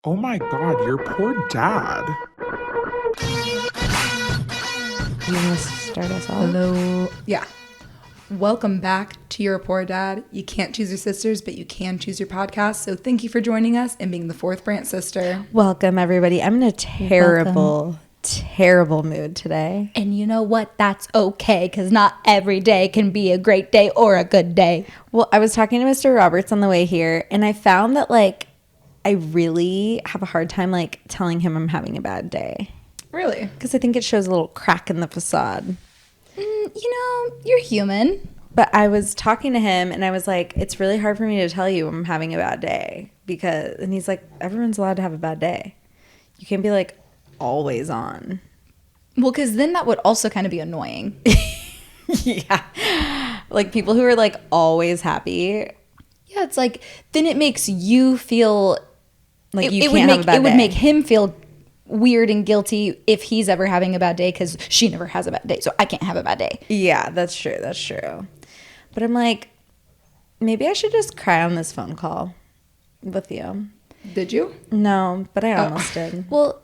Oh my God, your poor dad. You want to start us off? Hello. Yeah. Welcome back to Your Poor Dad. You can't choose your sisters, but you can choose your podcast. So thank you for joining us and being the fourth branch sister. Welcome, everybody. I'm in a terrible mood today. And you know what? That's okay, because not every day can be a great day or a good day. Well, I was talking to Mr. Roberts on the way here, and I found that, I really have a hard time, telling him I'm having a bad day. Really? Because I think it shows a little crack in the facade. You're human. But I was talking to him, and I was like, it's really hard for me to tell you I'm having a bad day. And he's like, everyone's allowed to have a bad day. You can't be, always on. Well, because then that would also kind of be annoying. Yeah. People who are, always happy. Yeah, it's then it makes you feel you can't have a bad day. It would make him feel weird and guilty if he's ever having a bad day because she never has a bad day, so I can't have a bad day. Yeah, that's true. But I'm like, maybe I should just cry on this phone call with you. Did you? No, but I almost did. Well,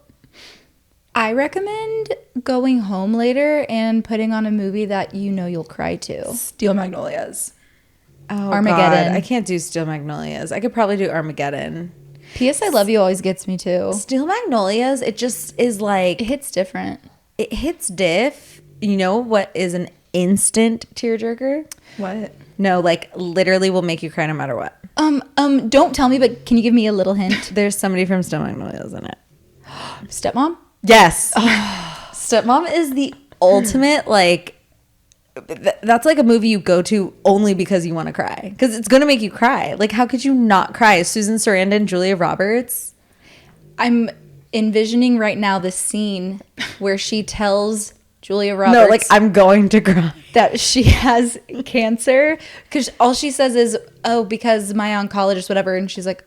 I recommend going home later and putting on a movie that you know you'll cry to. Steel Magnolias. Oh, Armageddon. God. I can't do Steel Magnolias. I could probably do Armageddon. P.S. I Love You always gets me too. Steel Magnolias, it just is It hits different. it hits diff. You know what is an instant tearjerker? What? No, literally will make you cry no matter what. Don't tell me, but can you give me a little hint? There's somebody from Steel Magnolias in it. Stepmom? Yes. Stepmom is the ultimate, that's a movie you go to only because you want to cry. Because it's going to make you cry. How could you not cry? Susan Sarandon, Julia Roberts. I'm envisioning right now this scene where she tells Julia Roberts I'm going to cry. that she has cancer. Because all she says is, oh, because my oncologist, whatever. And she's like,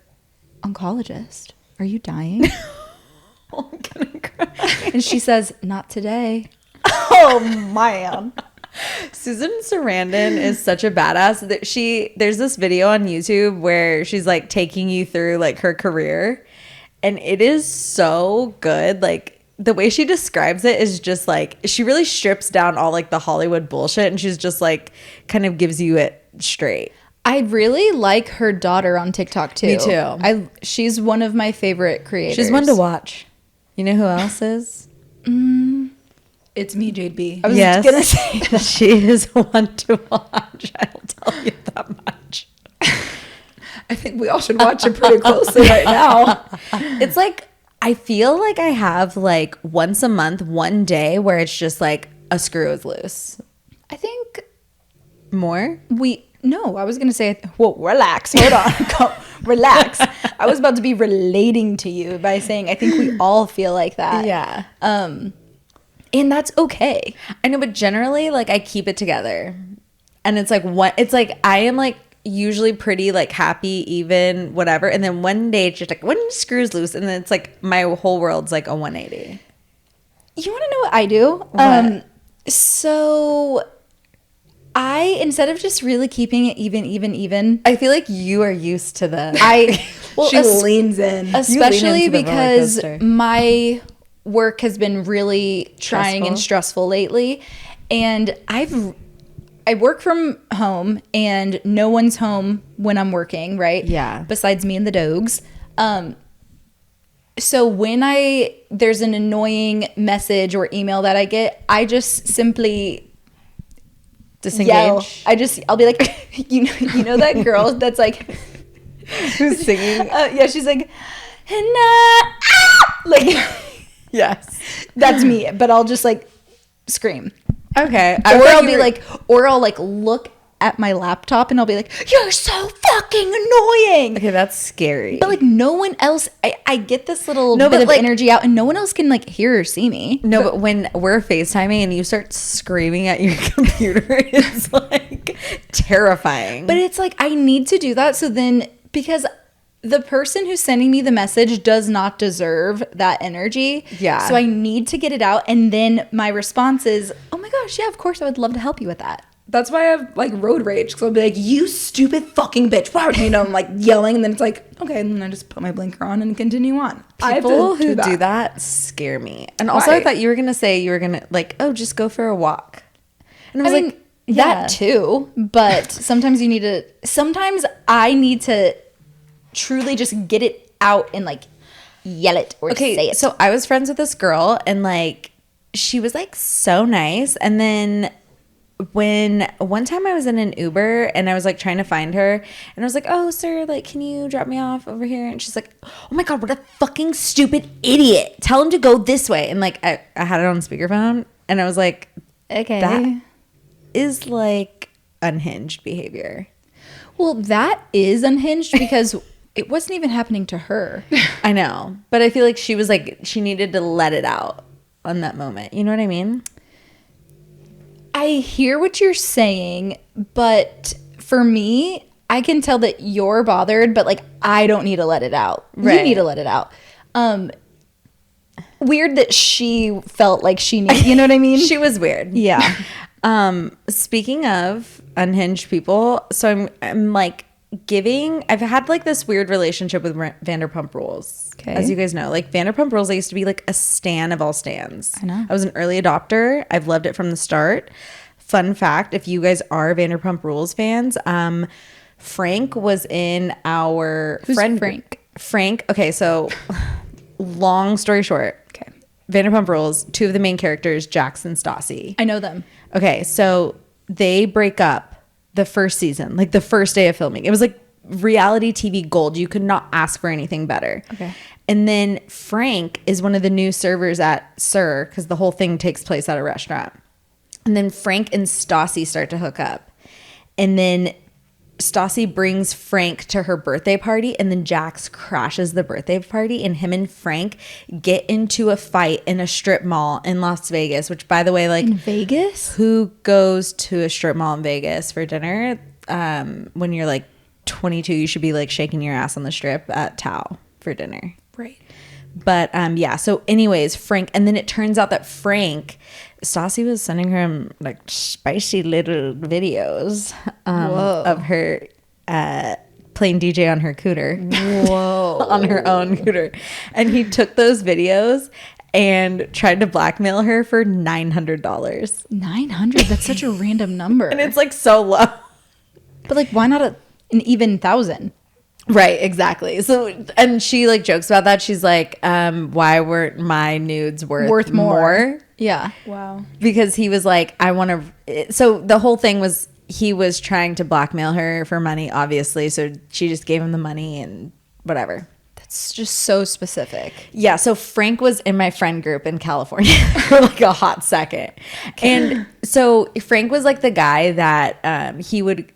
oncologist? Are you dying? I'm going to cry. And she says, not today. Oh, man. Susan Sarandon is such a badass that there's this video on YouTube where she's taking you through her career, and it is so good. The way she describes it is just she really strips down all the Hollywood bullshit, and she's just kind of gives you it straight. I really like her daughter on TikTok too. Me too. She's one of my favorite creators. She's one to watch. You know who else is? It's me, Jade B. I was gonna say that. She is one to watch. I'll tell you that much. I think we all should watch it pretty closely right now. It's I feel I have once a month, one day where it's just a screw is loose. I think More? No, I was going to say, whoa, relax. Hold on. Relax. I was about to be relating to you by saying I think we all feel like that. Yeah. And that's okay. I know, but generally, I keep it together. And it's I am usually pretty happy, even, whatever. And then one day it's just one screws loose. And then it's my whole world's a 180. You want to know what I do? What? So I, instead of just really keeping it even. I feel you are used to the... She leans in. Especially into the roller because coaster. my work has been really trying and stressful lately, and I work from home and no one's home when I'm working, right? Yeah. Besides me and the dogs. So when there's an annoying message or email that I get, I just simply disengage. yell. I'll be like, you know that girl that's Who's singing? yeah, she's like, Yes. that's me, but I'll just scream. Okay. Or I'll look at my laptop and I'll be like, you're so fucking annoying. Okay, that's scary. But no one else, I get this little bit of energy out and no one else can hear or see me. No, but when we're FaceTiming and you start screaming at your computer, it's terrifying. But it's I need to do that. So then, because the person who's sending me the message does not deserve that energy. Yeah. So I need to get it out. And then my response is, oh my gosh, yeah, of course I would love to help you with that. That's why I have like road rage. Because I'll be like, you stupid fucking bitch. Why would you know? I'm like yelling. And then it's like, okay. And then I just put my blinker on and continue on. People who do that scare me. And also, I thought you were going to say you were going to like, oh, just go for a walk. And I was like, that too. But sometimes sometimes I need to truly just get it out and like yell it or say it. So I was friends with this girl and like, she was like so nice. And then when one time I was in an Uber and I was like trying to find her and I was like, oh sir, like can you drop me off over here? And she's like, oh my god, what a fucking stupid idiot, tell him to go this way. And like I had it on speakerphone and I was like, okay, that is like unhinged behavior. Well, that is unhinged because it wasn't even happening to her. I know, but I feel like she was like, she needed to let it out on that moment, you know what I mean? I hear what you're saying, but for me, I can tell that you're bothered, but like I don't need to let it out. Right. You need to let it out. Weird that she felt like she needed, you know what I mean? She was weird. Yeah. Speaking of unhinged people, so I'm like I've had like this weird relationship with Vanderpump Rules. Okay. As you guys know, like Vanderpump Rules, I used to be like a stan of all stans. I know. I was an early adopter. I've loved it from the start. Fun fact, if you guys are Vanderpump Rules fans, Frank was in our Who's friend Frank? Frank. Okay, so long story short. Okay. Vanderpump Rules, two of the main characters, Jax and Stassi. I know them. Okay, so they break up the first season, like the first day of filming. It was like reality TV gold. You could not ask for anything better. Okay. And then Frank is one of the new servers at Sir, because the whole thing takes place at a restaurant. And then Frank and Stassi start to hook up. And then Stassi brings Frank to her birthday party, and then Jax crashes the birthday party, and him and Frank get into a fight in a strip mall in Las Vegas, which, by the way, like, In Vegas? who goes to a strip mall in Vegas for dinner? When you're like 22, you should be like shaking your ass on the strip at Tao for dinner. Right. But yeah, so anyways, Frank, and then it turns out that Stassi was sending her like spicy little videos of her playing DJ on her cooter. Whoa. On her own cooter. And he took those videos and tried to blackmail her for $900. 900? That's such a random number. And it's like so low. But like, why not an even $1,000? Right, exactly. So, and she like jokes about that. She's like, why weren't my nudes worth more? Yeah. Wow. Because he was like, I want to. So the whole thing was he was trying to blackmail her for money, obviously. So she just gave him the money and whatever. That's just so specific. Yeah. So Frank was in my friend group in California for like a hot second. And so Frank was like the guy that he would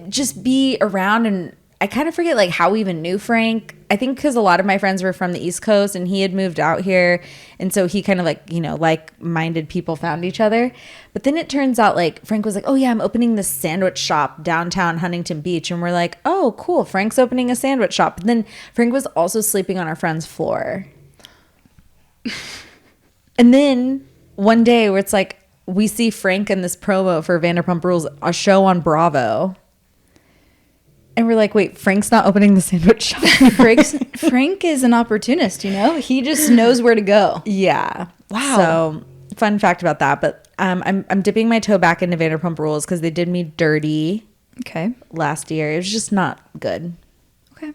just be around, and I kind of forget like how we even knew Frank. I think because a lot of my friends were from the East Coast and he had moved out here. And so he kind of like, you know, like-minded people found each other. But then it turns out like Frank was like, oh yeah, I'm opening this sandwich shop downtown Huntington Beach. And we're like, oh, cool. Frank's opening a sandwich shop. But then Frank was also sleeping on our friend's floor. And then one day where it's like, we see Frank in this promo for Vanderpump Rules, a show on Bravo. And we're like, wait, Frank's not opening the sandwich shop. Frank is an opportunist, you know? He just knows where to go. Yeah. Wow. So fun fact about that. But I'm dipping my toe back into Vanderpump Rules because they did me dirty Okay. last year. It was just not good. Okay.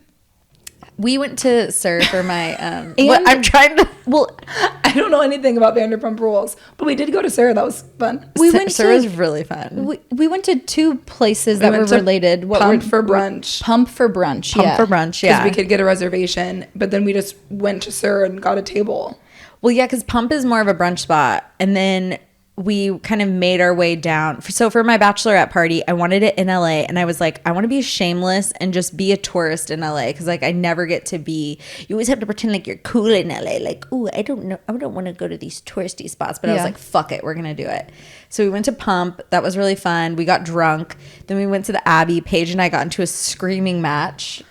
We went to Sir for my I'm trying to. Well, I don't know anything about Vanderpump Rules, but we did go to Sarah. That was fun. Sir was really fun. We went to two places that were went to related. Pump for brunch. Pump for brunch. Pump for brunch. Yeah. Because we could get a reservation, but then we just went to Sir and got a table. Well, yeah, because Pump is more of a brunch spot. And then we kind of made our way down. So for my bachelorette party, I wanted it in LA. And I was like, I want to be shameless and just be a tourist in LA. Because like I never get to be, you always have to pretend like you're cool in LA. Like, oh, I don't know. I don't want to go to these touristy spots. But I was like, fuck it. We're going to do it. So we went to Pump. That was really fun. We got drunk. Then we went to the Abbey. Paige and I got into a screaming match.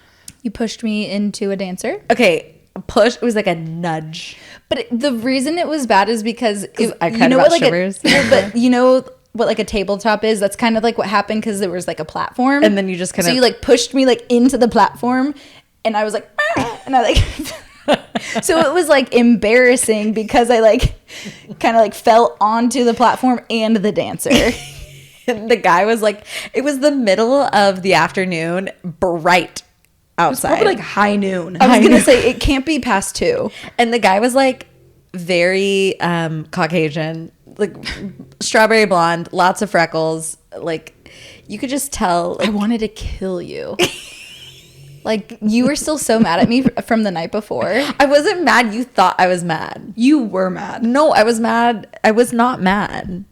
You pushed me into a dancer. Okay. Push. It was like a nudge. But the reason it was bad is because I cried about shivers. but you know, what like a tabletop is. That's kind of like what happened because there was like a platform. And then you just kind of. So you like pushed me like into the platform and I was like, and I like. So it was like embarrassing because I like kind of like fell onto the platform and the dancer. And the guy was like, it was the middle of the afternoon, bright outside. Probably like high noon. I was going to say it can't be past 2. And the guy was like very Caucasian, like strawberry blonde, lots of freckles. Like you could just tell. Like, I wanted to kill you. Like you were still so mad at me from the night before. I wasn't mad. You thought I was mad. You were mad. No, I was mad. I was not mad.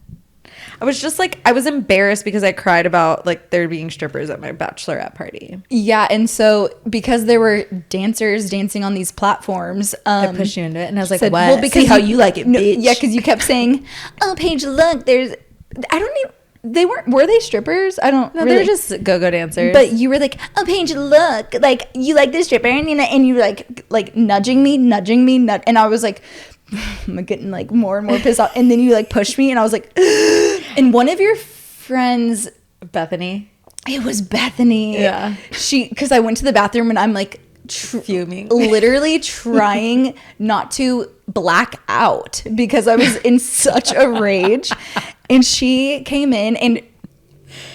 I was just like, I was embarrassed because I cried about like there being strippers at my bachelorette party. Yeah, and so because there were dancers dancing on these platforms, I pushed you into it, and I was like, said, "What?" Well, because see how you like it, bitch. Yeah, because you kept saying, "Oh, Paige, look, there's." I don't even. They weren't. Were they strippers? I don't. No, really. they're just go-go dancers. But you were like, "Oh, Paige, look, like you like this stripper," and you were like nudging me, and I was like, I'm getting like more and more pissed off, and then you like pushed me, and I was like, and one of your friends, Bethany. It was Bethany. Yeah. Because I went to the bathroom and I'm like fuming, literally trying not to black out because I was in such a rage. And she came in, and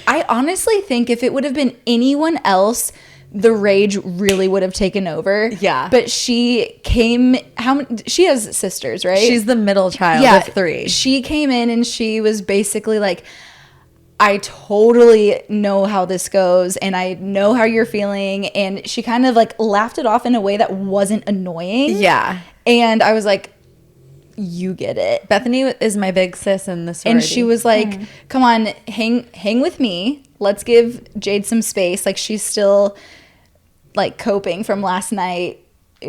I honestly think if it would have been anyone else, the rage really would have taken over. Yeah. But she came, she has sisters, right? She's the middle child of 3. She came in and she was basically like, I totally know how this goes and I know how you're feeling. And she kind of like laughed it off in a way that wasn't annoying. Yeah. And I was like, you get it. Bethany is my big sis in the sorority. And she was like, come on, hang with me. Let's give Jade some space. Like she's still like coping from last night,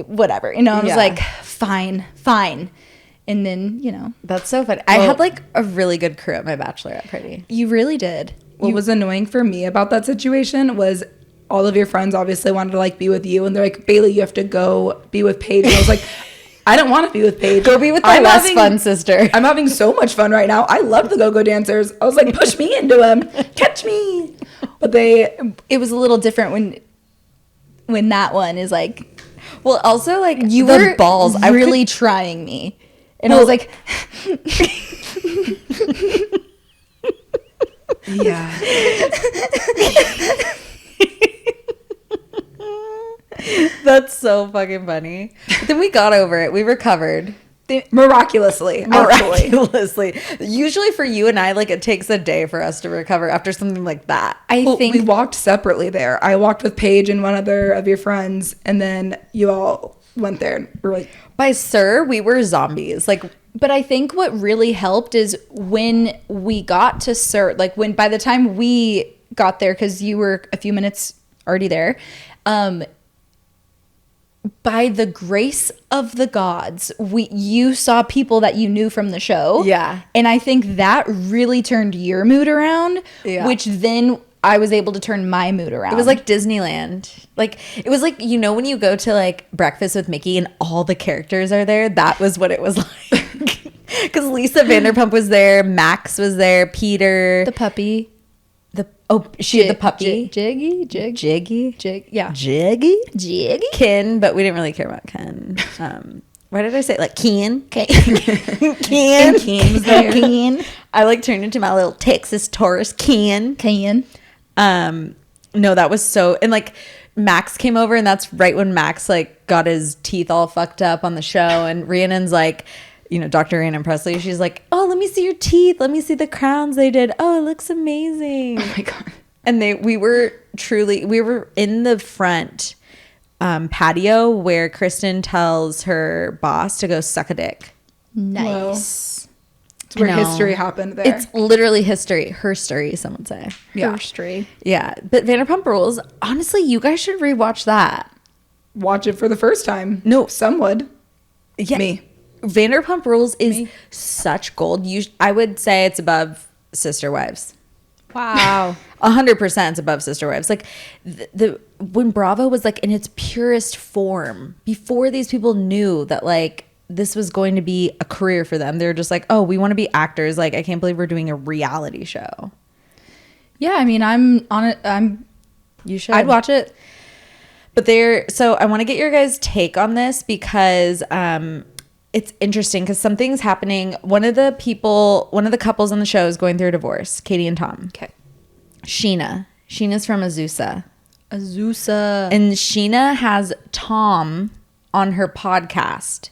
whatever. You know, I was like, fine. And then, you know. That's so funny. I had like a really good crew at my bachelorette party. You really did. What was annoying for me about that situation was all of your friends obviously wanted to like be with you, and they're like, Bailey, you have to go be with Paige. And I was like, I don't want to be with Paige. Go be with my less fun sister. I'm having so much fun right now. I love the go-go dancers. I was like, push me into them. Catch me. But it was a little different when that one is like, well, also like you the were balls. really trying me. And I was like, yeah. That's so fucking funny. But then we got over it. We recovered. Miraculously. Usually for you and I, like it takes a day for us to recover after something like that. I think we walked separately there. I walked with Paige and one other of your friends, and then you all went there and were like, by Sir, we were zombies. Like, but I think what really helped is when we got to Sir, like when by the time we got there, because you were a few minutes already there, by the grace of the gods, you saw people that you knew from the show. Yeah. And I think that really turned your mood around, which then I was able to turn my mood around. It was like Disneyland. Like, it was like, you know, when you go to like Breakfast with Mickey and all the characters are there, that was what it was like. Because Lisa Vanderpump was there, Max was there, Peter. the puppy. She had the puppy. Jiggy. Yeah. Jiggy. Ken, but we didn't really care about Ken. Why did I say it? Like Ken? Ken was there. Ken. I like turned into my little Texas Taurus. Ken. No, that was so, and like Max came over, and that's right when Max like got his teeth all fucked up on the show, and Rhiannon's like, you know, Dr. Rhiannon Presley, she's like, oh, let me see your teeth. Let me see the crowns they did. Oh, it looks amazing. oh my God. And we were in the front patio where Kristen tells her boss to go suck a dick. Nice. It's where history happened there. It's literally history. Her story, some would say. Yeah. History. Yeah. But Vanderpump Rules, honestly, you guys should rewatch that. Watch it for the first time. No. Some would. Yeah. Me. Vanderpump Rules is such gold. I would say it's above Sister Wives. Wow. 100% it's above Sister Wives. Like when Bravo was like in its purest form, before these people knew that like this was going to be a career for them. They're just like, oh, we want to be actors. Like, I can't believe we're doing a reality show. Yeah, I mean, I'm on it. You should. I'd watch it. But so I want to get your guys' take on this because it's interesting because something's happening. One of the couples on the show is going through a divorce, Katie and Tom. Okay. Sheena's from Azusa. And Sheena has Tom on her podcast.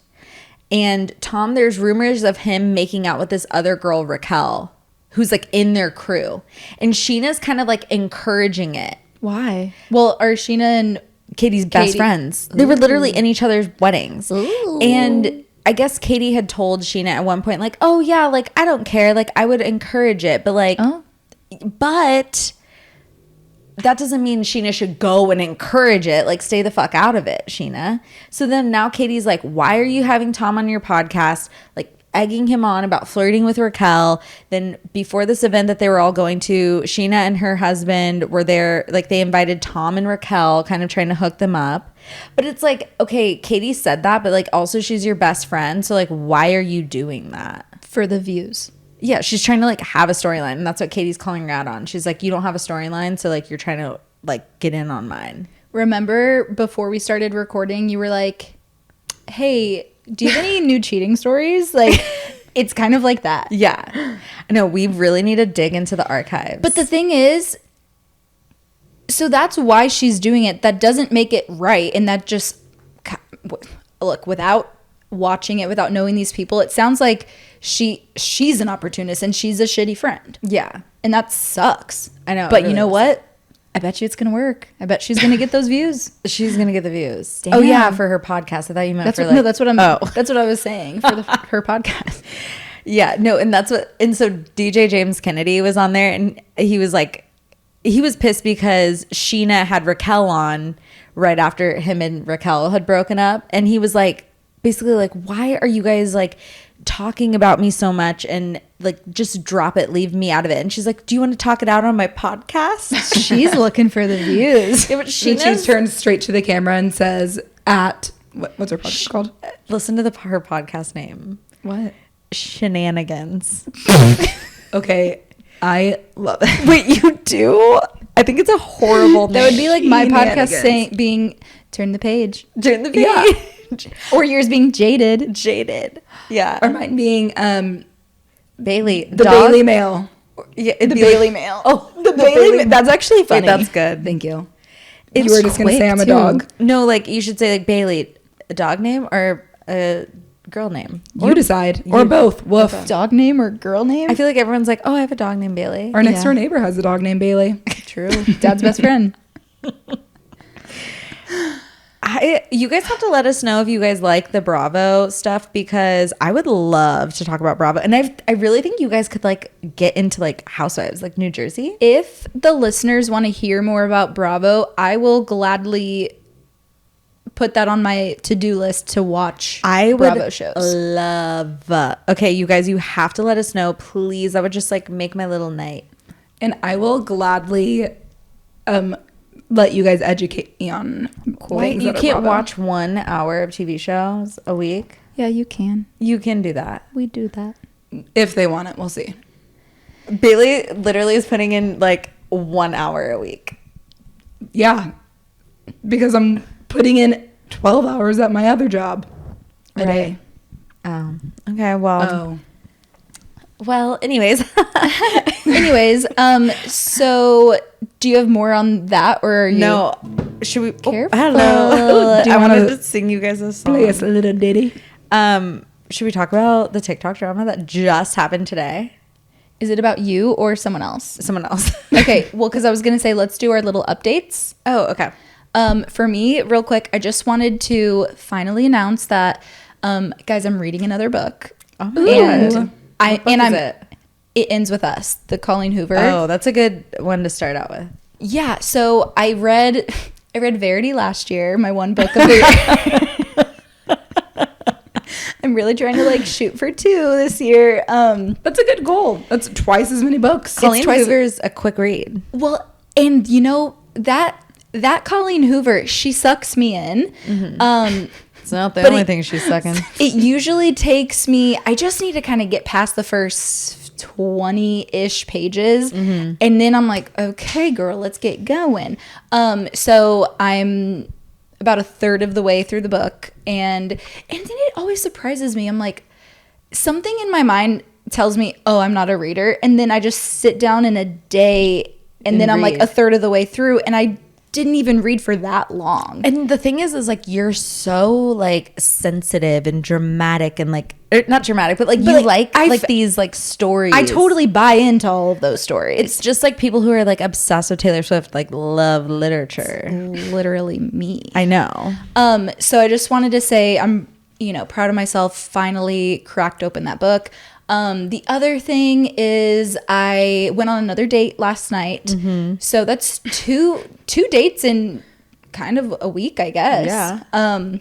And Tom, there's rumors of him making out with this other girl, Raquel, who's like in their crew. And Sheena's kind of like encouraging it. Why? Well, are Sheena and Katie's best friends. They were literally in each other's weddings. Ooh. And I guess Katie had told Sheena at one point, like, oh yeah, like I don't care. Like I would encourage it. But like, but that doesn't mean Sheena should go and encourage it. Like, stay the fuck out of it, Sheena. So then now Katie's like, why are you having Tom on your podcast? Like, egging him on about flirting with Raquel. Then before this event that they were all going to, Sheena and her husband were there. Like, they invited Tom and Raquel, kind of trying to hook them up. But it's like, okay, Katie said that, but like also she's your best friend. So like, why are you doing that? For the views. Yeah, she's trying to like have a storyline, and that's what Katie's calling her out on. She's like, you don't have a storyline, so like you're trying to like get in on mine. Remember before we started recording, you were like, hey, do you have any new cheating stories? Like, it's kind of like that. Yeah. I know, we really need to dig into the archives. But the thing is, so that's why she's doing it. That doesn't make it right. And that just, look, without watching it, without knowing these people, it sounds like she's an opportunist and she's a shitty friend. Yeah. And that sucks. I know. But you know what? I bet you it's going to work. I bet she's going to get those views. She's going to get the views. Damn. Oh, yeah, for her podcast. I thought you meant That's for what, like... no, that's what I was saying for her podcast. Yeah, no, and so DJ James Kennedy was on there, and he was pissed because Sheena had Raquel on right after him and Raquel had broken up. And he was like, basically like, why are you guys like talking about me so much, and like just drop it, leave me out of it. And she's like, do you want to talk it out on my podcast? She's looking for the views. Yeah, but She turns straight to the camera and says, what's her podcast called? Listen to her podcast name. What? Shenanigans. Okay, I love it. Wait, you do? I think it's a horrible name. That would be like my podcast Shenanigans. being turn the page. Turn the page. Yeah. Or yours being jaded. Jaded. Yeah. Or mine being Bailey. the Bailey Mail. Yeah, The Bailey Mail. Oh, The Bailey Mail. That's actually Wait, funny. that's good. Thank you. It's You were just going to say I'm a quick, too. dog. No, like you should say like Bailey, a dog name or a girl name. You decide. Or both. Woof. Dog name or girl name? I feel like everyone's like, oh, I have a dog named Bailey. Our next door neighbor has a dog named Bailey. True. Dad's best friend. You guys have to let us know if you guys like the Bravo stuff, because I would love to talk about Bravo. And I really think you guys could like get into like Housewives, like New Jersey. If the listeners want to hear more about Bravo, I will gladly put that on my to-do list to watch Bravo shows. Love. Okay, you guys, you have to let us know, please. That would just like make my little night. And I will gladly let you guys educate me on cool Wait, things you that are can't Bravo. watch 1 hour of TV shows a week? Yeah, you can. You can do that. We do that. If they want it, we'll see. Bailey literally is putting in like 1 hour a week. Yeah. Because I'm putting in 12 hours at my other job a day. Oh, okay. Well, anyways. Anyways, so do you have more on that, or are you? No. Should we? Careful. I don't know. Do you I wanted wanna to sing you guys a song. Play us a little ditty. Should we talk about the TikTok drama that just happened today? Is it about you or someone else? Someone else. Okay, well, because I was gonna say let's do our little updates. Oh, okay. For me, real quick, I just wanted to finally announce that, guys, I'm reading another book. Oh my God. It ends with us, the Colleen Hoover. Oh, that's a good one to start out with. Yeah, so I read Verity last year, my one book of the year. I'm really trying to like shoot for 2 this year. That's a good goal. That's twice as many books. Colleen Hoover's a quick read. Well, and you know that Colleen Hoover, she sucks me in. Mm-hmm. It's not the But only it- thing she's sucking. It usually takes me, I just need to kind of get past the first 20-ish pages. And then I'm like, okay, girl, let's get going. So I'm about a third of the way through the book. And then it always surprises me. I'm like, something in my mind tells me, oh, I'm not a reader. And then I just sit down in a day and then I'm like read. a third of the way through and I didn't even read for that long. And the thing is like you're so like sensitive and dramatic and like not dramatic, but like you like these like stories. I totally buy into all of those stories. It's just like people who are like obsessed with Taylor Swift like love literature. Literally me. I know. So I just wanted to say I'm, proud of myself. Finally cracked open that book. The other thing is I went on another date last night. So that's two dates in kind of a week, I guess. Yeah.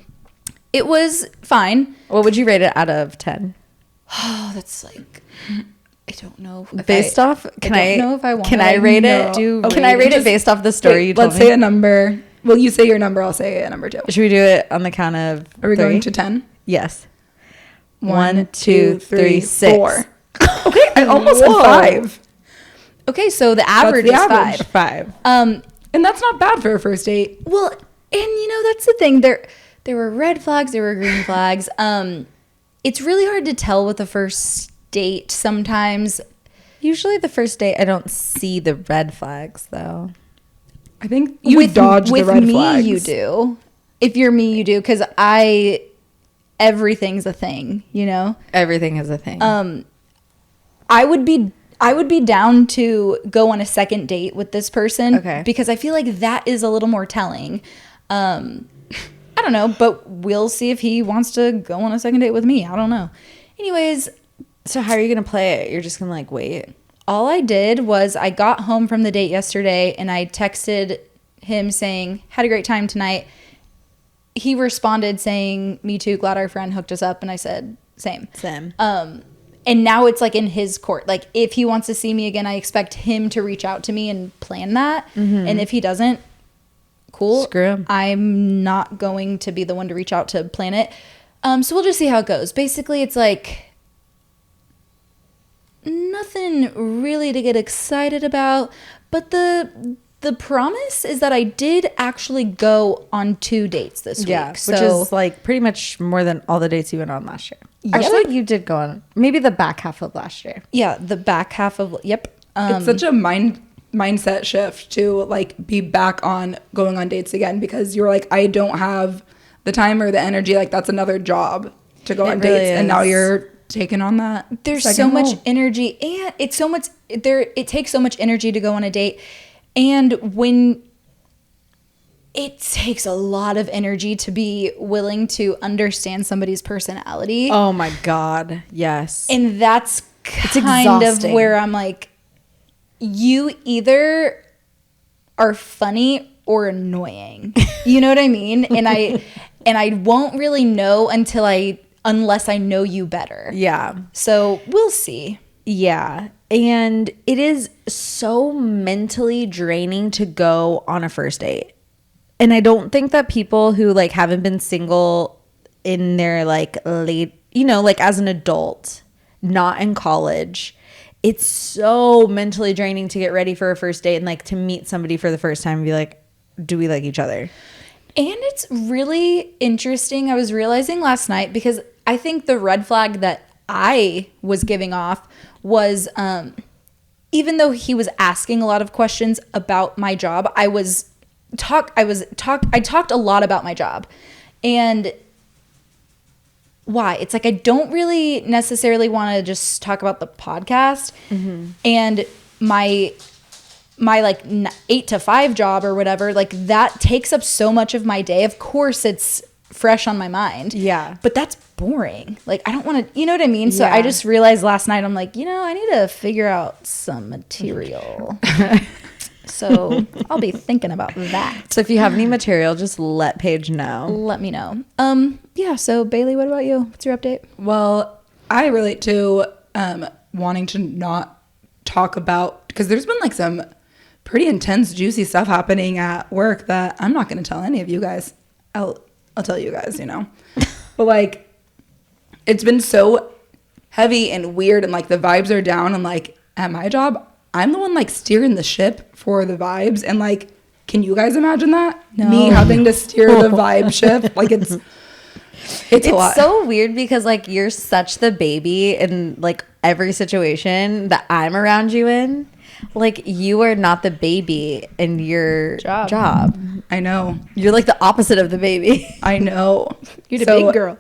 It was fine. What would you rate it out of 10? Oh, that's like, I don't know. Based off, Can I rate it? Can I rate it based off the story you told Let's me? say a number. Well, you say your number, I'll say a number too. Should we do it on the count of Are we 3? going to 10? Yes. 1, 2, 3, 6. 4. Okay, I almost said Whoa. 5. Okay, so the average the is average. 5. 5. And that's not bad for a first date. Well, and that's the thing. There were red flags, there were green flags. It's really hard to tell with the first date sometimes. Usually the first date, I don't see the red flags though. I think you dodge the red with me, flags. you do. If you're me, you do. Because everything's a thing, Everything is a thing. I would be down to go on a second date with this person. Okay. Because I feel like that is a little more telling. I don't know, but we'll see if he wants to go on a second date with me. I don't know. Anyways, so how are you going to play it? You're just going to like wait? all I did was I got home from the date yesterday and I texted him saying, had a great time tonight. He responded saying, me too, glad our friend hooked us up. And I said, same. And now it's like in his court. Like if he wants to see me again, I expect him to reach out to me and plan that. Mm-hmm. And if he doesn't, cool. Screw him. I'm not going to be the one to reach out to plan it. So we'll just see how it goes. Basically, it's like nothing really to get excited about. But the promise is that I did actually go on 2 dates this week. Yeah, which is like pretty much more than all the dates you went on last year. Yep. Actually, you did go on maybe the back half of last year. Yeah, the back half of, yep. It's such a mindset shift to like be back on going on dates again, because you're like, I don't have the time or the energy. Like that's another job to go on really dates. And is. now you're taking on that. There's second so much role. energy, and it's so much there. It takes so much energy to go on a date. And when it takes a lot of energy to be willing to understand somebody's personality. Oh my God. Yes. And that's kind of exhausting. where I'm like, you either are funny or annoying. You know what I mean? And I won't really know unless I know you better. Yeah. So we'll see. Yeah. And it is so mentally draining to go on a first date. And I don't think that people who like haven't been single in their like late, like as an adult, not in college, it's so mentally draining to get ready for a first date and like to meet somebody for the first time and be like, do we like each other? And it's really interesting. I was realizing last night, because I think the red flag that I was giving off was, even though he was asking a lot of questions about my job, I talked a lot about my job. And why? It's like I don't really necessarily want to just talk about the podcast. Mm-hmm. And my like 8 to 5 job or whatever, like that takes up so much of my day. Of course it's fresh on my mind. Yeah. But that's boring. Like I don't want to, you know what I mean? So Yeah. I just realized last night, I'm like, I need to figure out some material. So I'll be thinking about that. So if you have any material, just let Paige know. Let me know. Yeah. So Bailey, what about you? What's your update? Well, I relate to wanting to not talk about, because there's been like some pretty intense, juicy stuff happening at work that I'm not going to tell any of you guys I'll tell you guys, you know. But like, it's been so heavy and weird, and like the vibes are down. And like at my job, I'm the one like steering the ship for the vibes. And like, can you guys imagine that? No. Me having to steer the vibe ship? Like it's a lot. It's so weird because like you're such the baby in like every situation that I'm around you in. Like you are not the baby in your job. I know. You're like the opposite of the baby. I know. You're the So, big girl.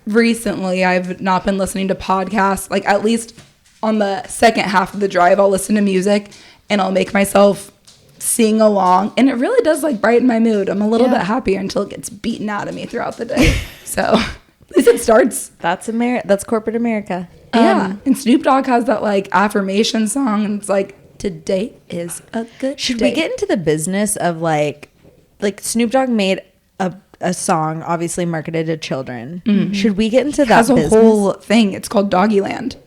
Recently, I've not been listening to podcasts. Like at least on the second half of the drive, I'll listen to music and I'll make myself sing along, and it really does like brighten my mood. I'm a little bit happier until it gets beaten out of me throughout the day. So at least it starts. That's That's corporate America. Yeah. And Snoop Dogg has that like affirmation song, and it's like, today is a good Should day. we get into the business of like Snoop Dogg made a song obviously marketed to children? Should we get into that has a business? whole thing. It's called Doggyland.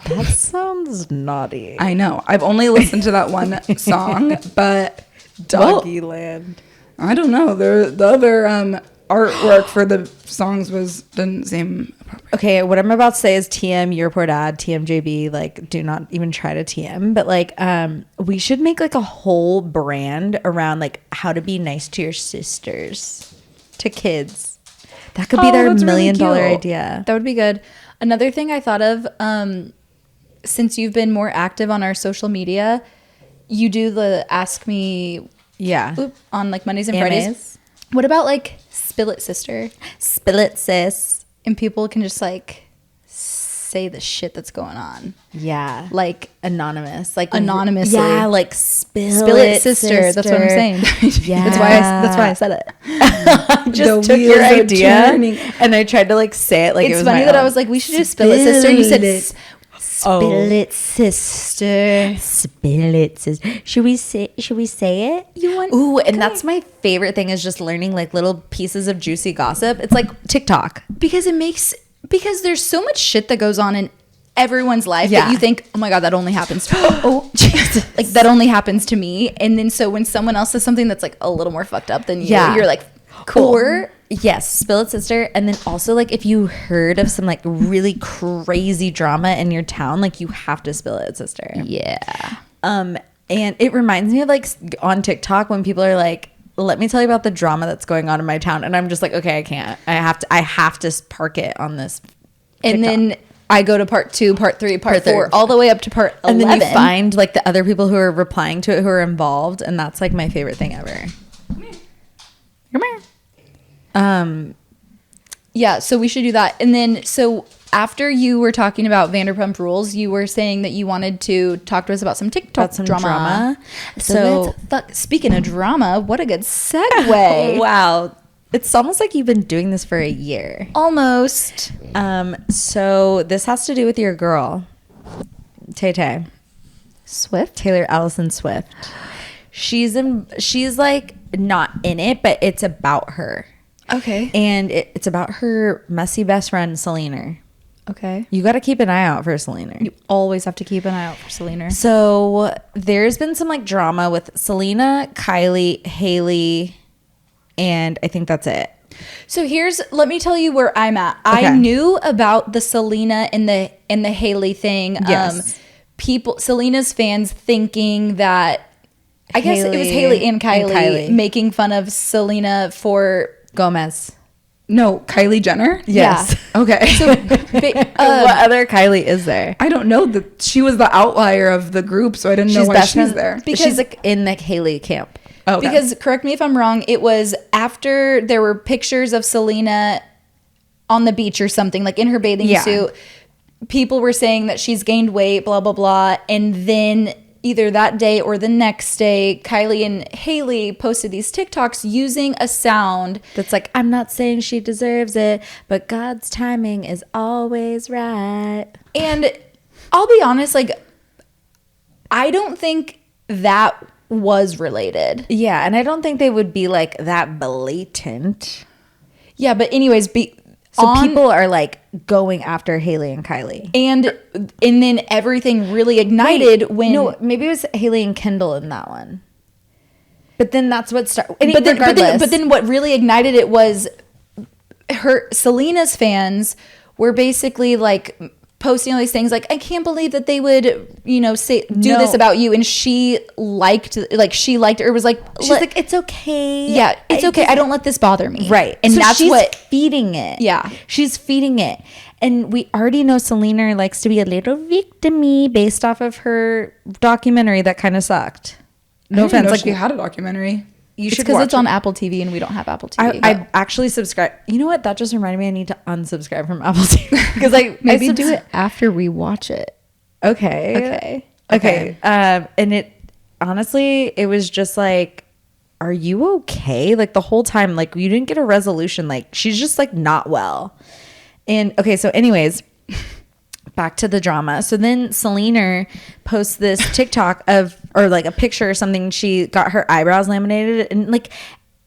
That sounds naughty. I know. I've only listened to that one song, but Doggyland. I don't know. The other artwork for the songs didn't seem appropriate. Okay, what I'm about to say is TM, your poor dad, TMJB, like do not even try to TM. But like we should make like a whole brand around like how to be nice to your sisters, to kids. That could be their $1 million idea. That would be good. Another thing I thought of, since you've been more active on our social media, you do the Ask Me on like Mondays and Fridays. AMAs. What about like Spill It Sister? Spill it, sis. And people can just like say the shit that's going on. Yeah. Like Anonymous. Like anonymously. Yeah, like spill it, sister. That's what I'm saying. Yeah. That's why I said it. I just The took your wheels are idea turning. and I tried to like say it like it It's was funny my that I own. was like, we should just Spill It Sister. And you said Spill it, sister. Spill it, sister. Should we say it? You want? Ooh, and that's my favorite thing is just learning like little pieces of juicy gossip. It's like TikTok. Because there's so much shit that goes on in everyone's life Yeah. that you think, oh my god, that only happens to like that only happens to me. And then so when someone else says something that's like a little more fucked up than you, you're like, cool. Or yes, spill it, sister. And then also like if you heard of some like really crazy drama in your town, like you have to spill it, sister. Yeah. And it reminds me of like on TikTok when people are like, let me tell you about the drama that's going on in my town, and I'm just like, okay, I can't. I have to park it on this TikTok. And then I go to part 2, part 3, part 4, 4, all the way up to part 11. And then you find like the other people who are replying to it who are involved, and that's like my favorite thing ever. Come here. Yeah, so we should do that. And then so after you were talking about Vanderpump Rules, you were saying that you wanted to talk to us about some TikTok About some drama. So speaking of drama, what a good segue. Wow. It's almost like you've been doing this for a year. Almost. So this has to do with your girl, Tay Swift. Taylor Allison Swift. She's like not in it, but it's about her. Okay. And it's about her messy best friend, Selener. Okay. You got to keep an eye out for Selener. You always have to keep an eye out for Selener. So there's been some like drama with Selena, Kylie, Hailey, and I think that's it. So let me tell you where I'm at. Okay. I knew about the Selena and the Hailey thing. Yes. Selena's fans thinking that I guess it was Hailey and Kylie making fun of Selena for Gomez. No, Kylie Jenner? Yes. Yeah. Okay. So What other Kylie is there? I don't know. She was the outlier of the group, so I didn't know why she's there. Because she's like in the Hailey camp. Oh, okay. Because correct me if I'm wrong, it was after there were pictures of Selena on the beach or something, like in her bathing suit. People were saying that she's gained weight, blah, blah, blah. And then either that day or the next day, Kylie and Hailey posted these TikToks using a sound That's like, I'm not saying she deserves it, but God's timing is always right. And I'll be honest, like, I don't think that was related. Yeah, and I don't think they would be like that blatant. Yeah, but anyways, So people are like going after Hailey and Kylie. and then everything really ignited when No, maybe it was Hailey and Kendall in that one. But then that's what started. But then what really ignited it was Selena's fans were basically like posting all these things like, I can't believe that they would, you know, do this about you. And she liked it, or was like, she's like, it's okay. Yeah, it's okay. I don't let this bother me. Right. And so that's she's what feeding it. Yeah. She's feeding it. And we already know Selener likes to be a little victim-y based off of her documentary that kind of sucked. No offense. Like, she had a documentary. You it's should because watch it's on Apple TV and we don't have Apple TV. I actually subscribe. You know what? That just reminded me I need to unsubscribe from Apple TV. Because maybe do it after we watch it. Okay. And it, honestly, it was just like, are you okay? Like the whole time, like you didn't get a resolution. Like she's just like not well. And okay, so anyways, back to the drama. So then Selener posts this TikTok or like a picture or something. She got her eyebrows laminated, and like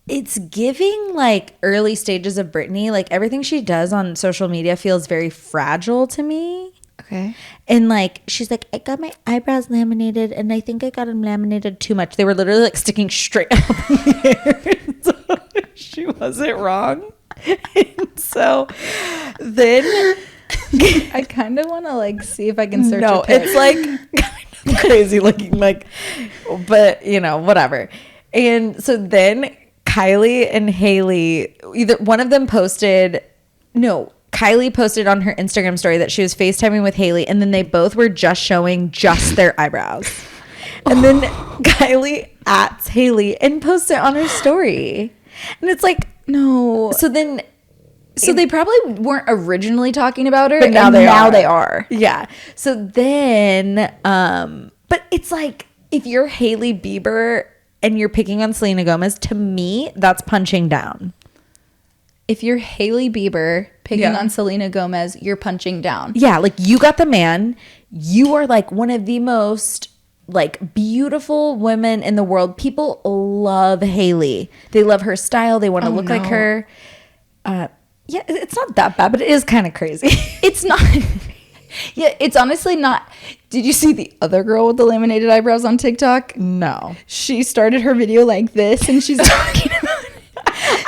it's giving like early stages of Britney. Like everything she does on social media feels very fragile to me. Okay. And like she's like, I got my eyebrows laminated and I think I got them laminated too much. They were literally like sticking straight up in the air. So she wasn't wrong. And so then I kind of want to like see if I can search. No, it's like kind of crazy looking, like, but you know, whatever. And so then Kylie and Hailey, either one of them posted, no, Kylie posted on her Instagram story that she was FaceTiming with Hailey, and then they both were just showing just their eyebrows. And then Kylie @s Hailey and posts it on her story. And it's like, no. So then, so they probably weren't originally talking about her, but now they are. Yeah. So then, but it's like, if you're Hailey Bieber and you're picking on Selena Gomez, to me, that's punching down. If you're Hailey Bieber picking on Selena Gomez, you're punching down. Yeah, like you got the man. You are like one of the most like beautiful women in the world. People love Hailey. They love her style. They want to look like her. Yeah, it's not that bad, but it is kind of crazy. It's not. Yeah, it's honestly not. Did you see the other girl with the laminated eyebrows on TikTok? No. She started her video like this, and she's talking about it.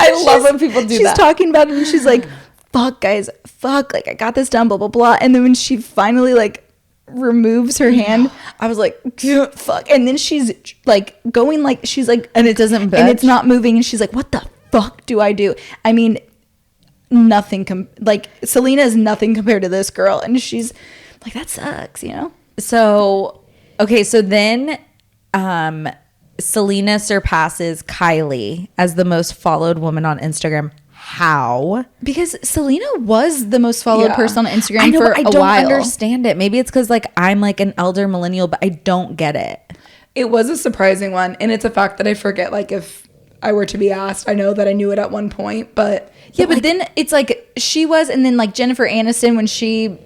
I love when people do that. She's talking about it, and she's like, fuck, guys, fuck, like, I got this done, blah, blah, blah. And then when she finally, like, removes her hand, I was like, fuck. And then she's, like, going, like, she's like, and it doesn't budge. And it's not moving, and she's like, what the fuck do I do? I mean, nothing, like, Selena is nothing compared to this girl. And she's like, that sucks, you know? So, okay, so then Selena surpasses Kylie as the most followed woman on Instagram. How? Because Selena was the most followed person on Instagram I know, for I a don't while. understand it. Maybe it's because like I'm like an elder millennial, but I don't get it. It was a surprising one, and it's a fact that I forget. Like if I were to be asked, I know that I knew it at one point, but yeah, but then it's like she was, and then like Jennifer Aniston, when she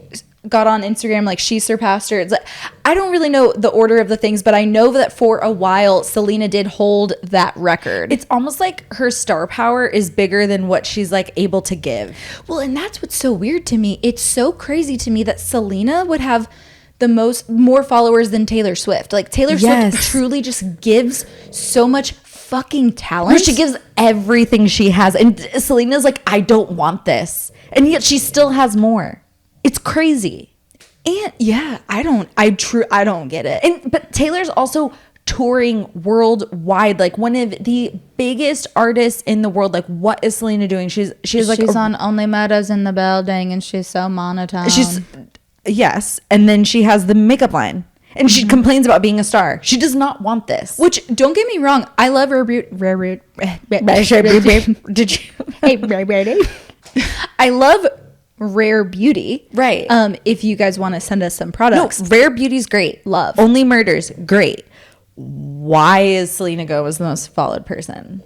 got on Instagram, like she surpassed her. It's like, I don't really know the order of the things, but I know that for a while Selena did hold that record. It's almost like her star power is bigger than what she's like able to give. Well, and that's what's so weird to me. It's so crazy to me that Selena would have the more followers than Taylor Swift. Like Taylor Swift truly just gives so much fucking talent. She gives everything she has, and Selena's like, I don't want this, and yet she still has more. It's crazy. And yeah, I don't get it. But Taylor's also touring worldwide, like one of the biggest artists in the world. Like, what is Selena doing? She's like on Only Matters in the Building, and she's so monotone. Yes, and then she has the makeup line, and she complains about being a star. She does not want this. Which, don't get me wrong, I love rare beauty. Did you? I love Rare Beauty, right? If you guys want to send us some products, no, Rare Beauty's great. Love Only Murders, great. Why is Selena Gomez the most followed person?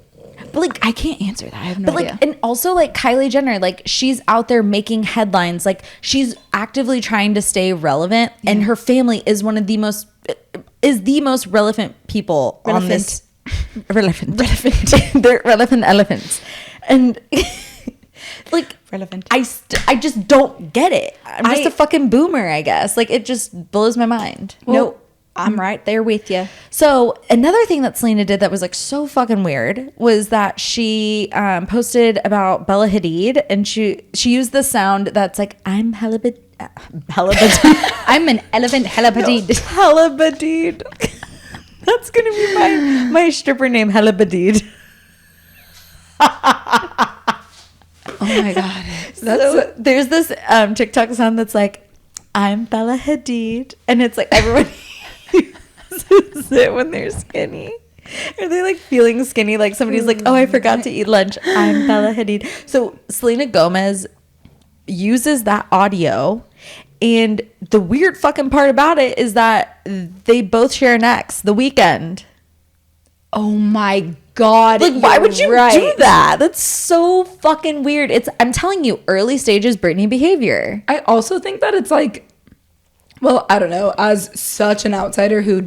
But like, I can't answer that. I have no idea. Like, and also like Kylie Jenner, like she's out there making headlines. Like she's actively trying to stay relevant, and her family is one of the most relevant people on this. Relevant. They're relevant elephants, and like relevant. I just don't get it. I'm just a fucking boomer, I guess. Like it just blows my mind. Well, I'm right there with you. So another thing that Selena did that was like so fucking weird was that she posted about Bella Hadid, and she used the sound that's like, I'm halibut. I'm an elephant halibut. Halibut. That's gonna be my stripper name, Halibut. Oh my god. So there's this TikTok sound that's like, I'm Bella Hadid, and it's like everyone uses it when they're skinny. Are they like feeling skinny? Like somebody's like, oh, I forgot to eat lunch. I'm Bella Hadid. So Selena Gomez uses that audio, and the weird fucking part about it is that they both share an ex, The Weeknd. Oh my god. Like, why would you right. do that? That's so fucking weird. I'm telling you, early stages Britney behavior. I also think that it's like, well, I don't know, as such an outsider who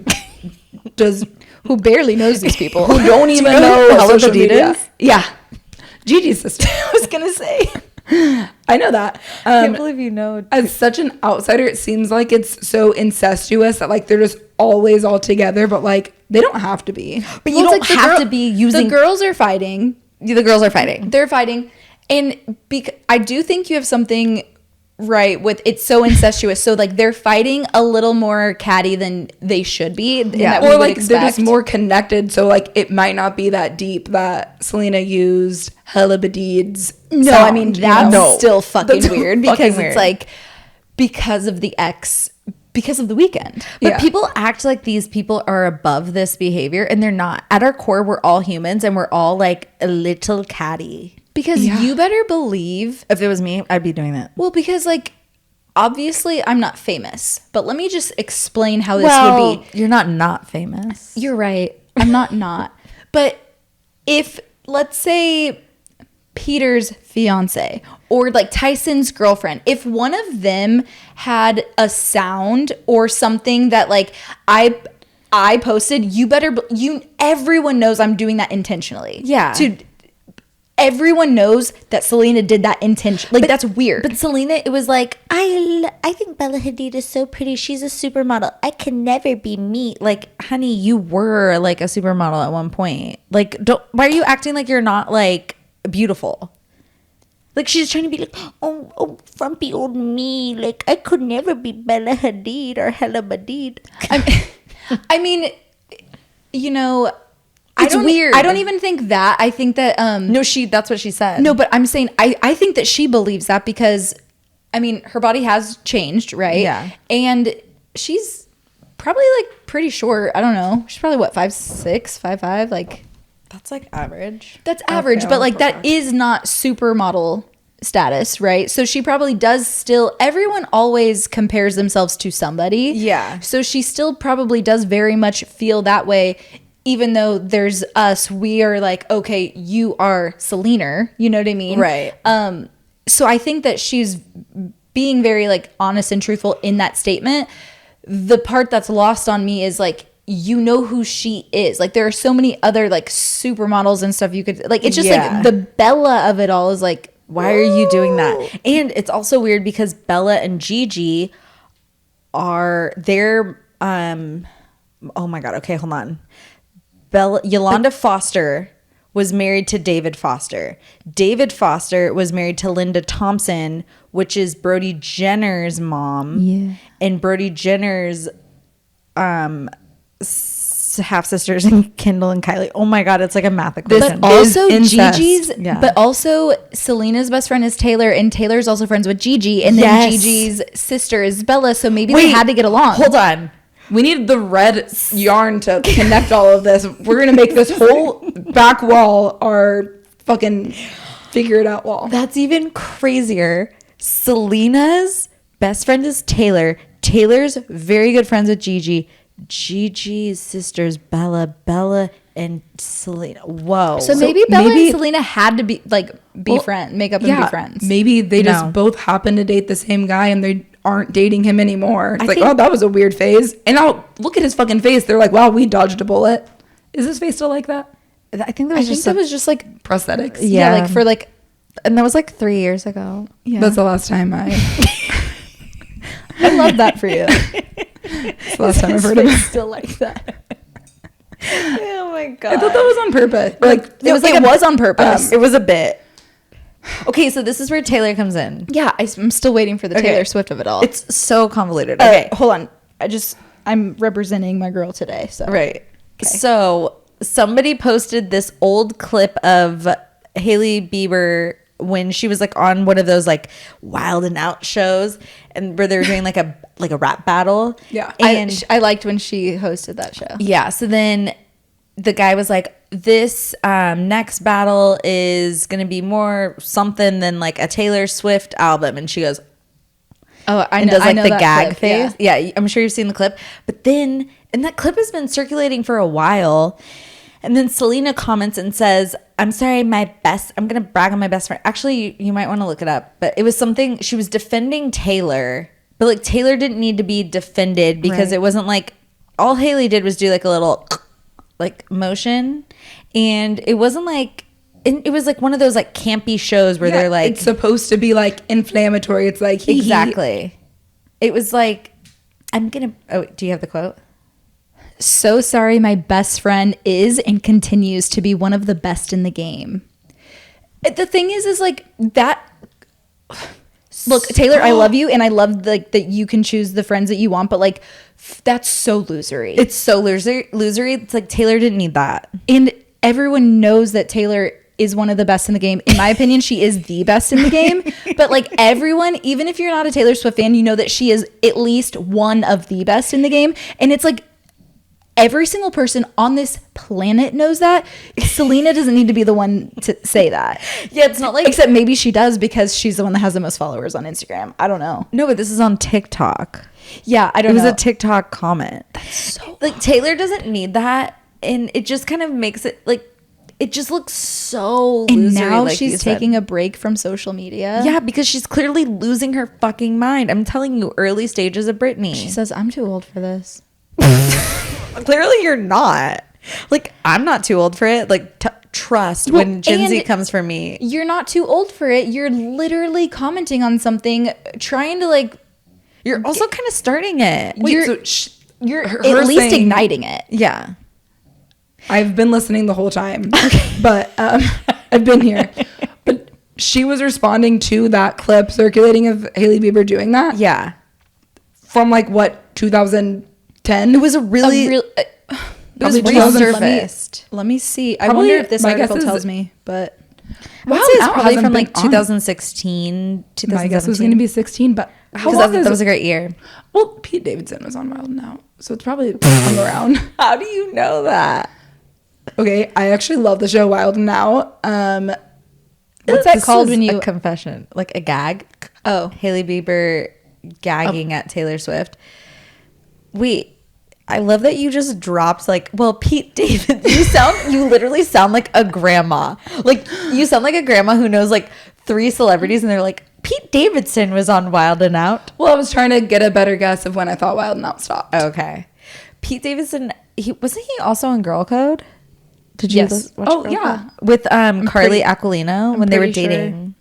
barely knows these people. who don't even you know know who what Bella social Hadid media. is? Yeah. Gigi's sister. I was gonna say. I know that. I can't believe you know. As such an outsider, it seems like it's so incestuous that like they're just always all together, but like they don't have to be. But you don't have to be using. The girls are fighting. The girls are fighting. They're fighting. And I do think you have something right with it's so incestuous. So like they're fighting a little more catty than they should be. Yeah. Or like they're just more connected. So like it might not be that deep that Selena used Halibut's. No, I mean that's still fucking That's weird fucking because weird. it's like because of the ex, because of The Weeknd. But Yeah. people act like these people are above this behavior, and they're not. At our core, we're all humans, and we're all like a little catty. Because you better believe. If it was me, I'd be doing that. Well, because like obviously I'm not famous, but let me just explain how this would be. You're not famous. You're right. I'm not. But if, let's say, Peter's fiance or like Tyson's girlfriend, if one of them had a sound or something that like I posted, everyone knows I'm doing that intentionally. Yeah. Everyone knows that Selena did that intentionally. Like, that's weird. But Selena, it was like, I think Bella Hadid is so pretty. She's a supermodel. I can never be me. Like, honey, you were like a supermodel at one point. Like, why are you acting like you're not like beautiful? Like, she's trying to be like, oh, frumpy old me. Like, I could never be Bella Hadid or Hella Badid. I mean, you know, It's weird. I don't even think that. I think that No, that's what she said. no, but I'm saying I think that she believes that because I mean her body has changed, right? Yeah. And she's probably like pretty short. I don't know. She's probably what, 5'6", 5'5", like that's like average. that's average, but like that is not supermodel status, right? So she probably does still, everyone always compares themselves to somebody. Yeah. So she still probably does very much feel that way. Even though there's us, we are like, okay, you are Selener, you know what I mean? Right. So I think that she's being very like honest and truthful in that statement. The part that's lost on me is like, you know who she is. Like there are so many other like supermodels and stuff you could like. It's just like the Bella of it all is like, Why are you doing that? And it's also weird because Bella and Gigi they're oh my god, okay, hold on. Yolanda Foster was married to David Foster. David Foster was married to Linda Thompson, which is Brody Jenner's mom. Yeah. And Brody Jenner's half sisters and Kendall and Kylie. Oh my god, it's like a math equation. But also incest. Gigi's, Yeah. but also Selena's best friend is Taylor, and Taylor's also friends with Gigi, and then Yes. Gigi's sister is Bella. So maybe they had to get along. Hold on. We need the red yarn to connect all of this. We're going to make this whole back wall our fucking figure it out wall. That's even crazier. Selena's best friend is Taylor. Taylor's very good friends with Gigi. Gigi's sisters Bella and Selena. Whoa. So maybe Bella and Selena had to be make up and be friends. Maybe they No. just both happen to date the same guy and they aren't dating him anymore. It's I like, think- oh, that was a weird phase. And now look at his fucking face. They're like, wow, we dodged a bullet. Is his face still like that? I think that I was think just that was just like Prosthetics. Yeah. like for like and that was like 3 years ago. yeah. That's the last time I I love that for you. It's the last time I've heard of it. Still like that. Oh my god. I thought that was on purpose. Like It was on purpose. It was a bit. Okay, so this is where Taylor comes in. Yeah, I'm still waiting for the Okay. Taylor Swift of it all. It's so convoluted. okay. Okay. Hold on. I'm representing my girl today. So Right. So somebody posted this old clip of Hailey Bieber when she was like on one of those like Wild and Out shows, and where they were doing like a rap battle. Yeah. And I liked when she hosted that show. yeah, so then the guy was like, this next battle is gonna be more something than like a Taylor Swift album, and she goes, Oh, I and know. does I like know the that gag clip, face. Yeah, I'm sure you've seen the clip. But then, and that clip has been circulating for a while. And then Selena comments and says, I'm sorry, I'm going to brag on my best friend. Actually, you might want to look it up. But it was something, she was defending Taylor. But like Taylor didn't need to be defended because Right. it wasn't like, all Hailey did was do like a little like motion. And it wasn't like, it was like one of those like campy shows where they're like, it's supposed to be like inflammatory. It's like exactly. It was like, do you have the quote? So sorry, my best friend is and continues to be one of the best in the game. The thing is like that. Look, Taylor, I love you, and I love like that you can choose the friends that you want, but like that's so losery. It's so losery. It's like Taylor didn't need that. And everyone knows that Taylor is one of the best in the game. In my opinion, she is the best in the game. But like everyone, even if you're not a Taylor Swift fan, you know that she is at least one of the best in the game. And it's like every single person on this planet knows that. Selena doesn't need to be the one to say that. Yeah, it's not like Except maybe she does because she's the one that has the most followers on Instagram. I don't know. no, but this is on TikTok. Yeah, I don't It was know. a TikTok comment. That's so like Taylor doesn't need that, and it just kind of makes it like it just looks so. And losery, now like you she's said. taking a break from social media. Yeah, because she's clearly losing her fucking mind. I'm telling you, early stages of Britney. She says, I'm too old for this. Clearly, you're not. Like, I'm not too old for it. Like, trust Well, when Gen Z and comes for me. You're not too old for it. You're literally commenting on something, trying to like, You're also kind of starting it. you're her at least saying- igniting it. Yeah. I've been listening the whole time, but I've been here. But she was responding to that clip circulating of Hailey Bieber doing that. Yeah. From like what 2010. It was a really. It was was resurfaced. Let me see. I Probably- wonder if this my guess article is- tells me, but I would Wow, say it's now it probably hasn't from like been on. 2016, 2017. My guess was going to be 16, but how Because long that has was a great year. Well, Pete Davidson was on Wild Now, so it's probably come around. How do you know that? Okay, I actually love the show Wild Now. what's that called when you? a confession, like a gag? Oh, Hailey Bieber gagging at Taylor Swift. Wait, I love that you just dropped like, well, Pete David. You literally sound like a grandma. Like you sound like a grandma who knows like 3 celebrities, and they're like, Pete Davidson was on Wild and Out. Well, I was trying to get a better guess of when I thought Wild Now stopped. Okay, Pete Davidson. Wasn't he also on Girl Code? Did you Yes. watch Oh, Girl yeah. Code? With Carly pretty- Aquilino I'm when they were pretty sure. dating.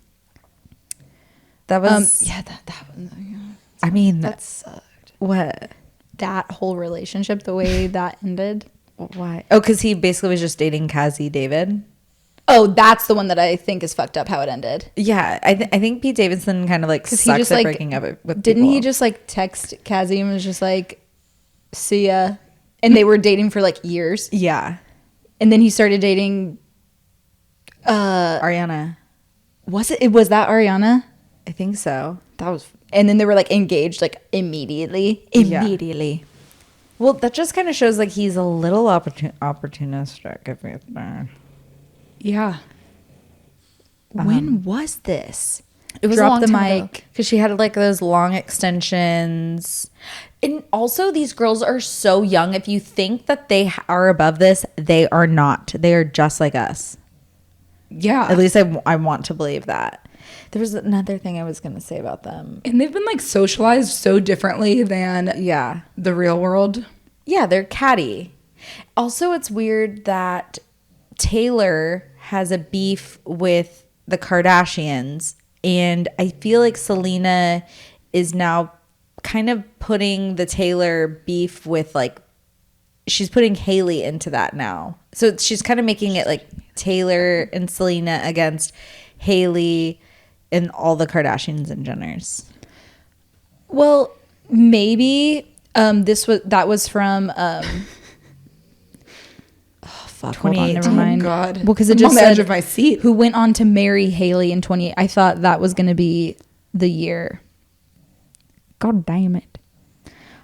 That was yeah, that one. I mean, That sucked. what? That whole relationship, the way that ended. Why? Oh, because he basically was just dating Kazi David. Oh, that's the one that I think is fucked up how it ended. Yeah, I think Pete Davidson kind of like Because sucks he just at like breaking up with didn't he people. just like text Kazi and was just like, "See ya," and they were dating for like years, Yeah, and then he started dating. Ariana. Was that Ariana? I think so. That was, and then they were like engaged like immediately. Yeah. Immediately. Well, that just kind of shows like he's a little opportunistic. If it's Yeah. When was this? It was Drop a long the time mic. because she had like those long extensions, and also these girls are so young. If you think that they are above this, they are not. They are just like us. Yeah. At least I want to believe that. There was another thing I was going to say about them. And they've been like socialized so differently than Yeah. the real world. Yeah, they're catty. Also, it's weird that Taylor has a beef with the Kardashians, and I feel like Selena is now kind of putting the Taylor beef with like, she's putting Hailey into that now. So she's kind of making it like Taylor and Selena against Hailey and all the Kardashians and Jenners. Well, maybe that was from fuck, hold on, never 2018. mind. God. Well, because it I'm just on the said edge of my seat. who went on to marry Hailey in 20. I thought that was going to be the year. God damn it.